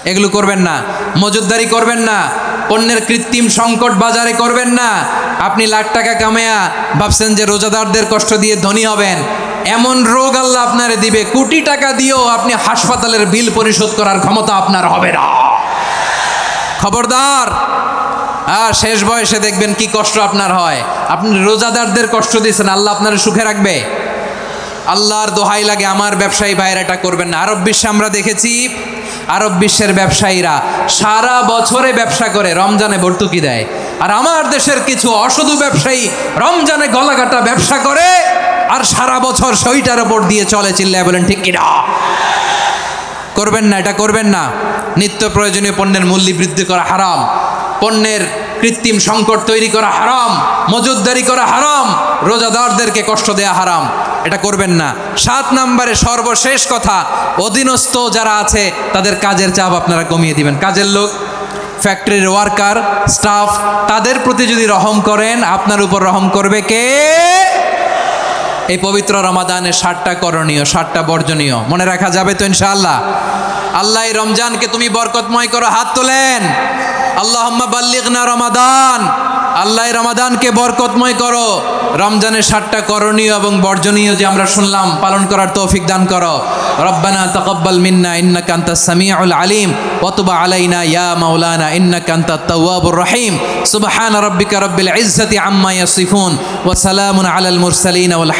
এগুলো করবেন না। মজুদদারি করবেন না। পণ্যের কৃত্রিম সংকট বাজারে করবেন না। আপনি লাখ টাকা কামায়া ভাবছেন যে রোজাদারদের কষ্ট দিয়ে ধনী হবেন। এমন রোগ আল্লাহ আপনারে দিবে, কোটি টাকা দিয়েও আপনি হাসপাতালের বিল পরিশোধ করার ক্ষমতা আপনার হবে না। খবরদার। আর শেষ বয়সে দেখবেন কি কষ্ট আপনার হয়। আপনি রোজাদারদের কষ্ট দিয়েছেন, আল্লাহ আপনার সুখে রাখবে? আল্লাহর দোহাই লাগে, আমার ব্যবসায়ী ভাইয়েরা এটা করবেন না। আরব বিশ্বে আমরা দেখেছি, আরব বিশ্বের ব্যবসায়ীরা সারা বছরে ব্যবসা করে, রমজানে ভর্তুকি দেয়। আর আমার দেশের কিছু অসাধু ব্যবসায়ী রমজানে গলাকাটা ব্যবসা করে আর সারা বছর সইটার ওপর দিয়ে চলে। চিল্লায় বলেন ঠিক কিনা? করবেন না, এটা করবেন না। নিত্য প্রয়োজনীয় পণ্যের মূল্য বৃদ্ধি করা হারাম, পণ্যের কৃত্রিম সংকট তৈরি করা হারাম, মজুদদারি করা হারাম, রোজাদারদেরকে কষ্ট দেয়া হারাম। এটা করবেন না। 7 নাম্বারে সর্বশেষ কথা, অধীনস্থ যারা আছে তাদের কাজের চাপ আপনারা কমিয়ে দিবেন। কাজের লোক, ফ্যাক্টরির ওয়ার্কার, স্টাফ, তাদের প্রতি যদি রহম করেন, আপনার উপর রহম করবে কে? এই পবিত্র রমাদানে 7টা করণীয়, 7টা বর্জনীয় মনে রাখা যাবে তো ইনশাআল্লাহ? আল্লাহ এই রমজানকে তুমি বরকতময় করো। হাত তোলেন। আল্লাহুম্মা বাল্লিগনা রমাদান, আল্লাহ রমাদানকে বরকতময় করো। রমজানের 7টা করণীয় এবং বর্জনীয় যে আমরা শুনলাম পালন করার তৌফিক দান করো। রব্বানা তাকাব্বাল মিন্না ইন্নাকা আনতাস সামিউল আলিম ওয়া তুব আলাইনা ইয়া মাওলানা ইন্নাকা আনতাত তাওয়াবুর রহিম। সুবহানা রাব্বিকা রাব্বিল ইজ্জাতি আম্মা ইয়াসিফুন ওয়া সালামুন আলাল মুরসালিন ওয়াল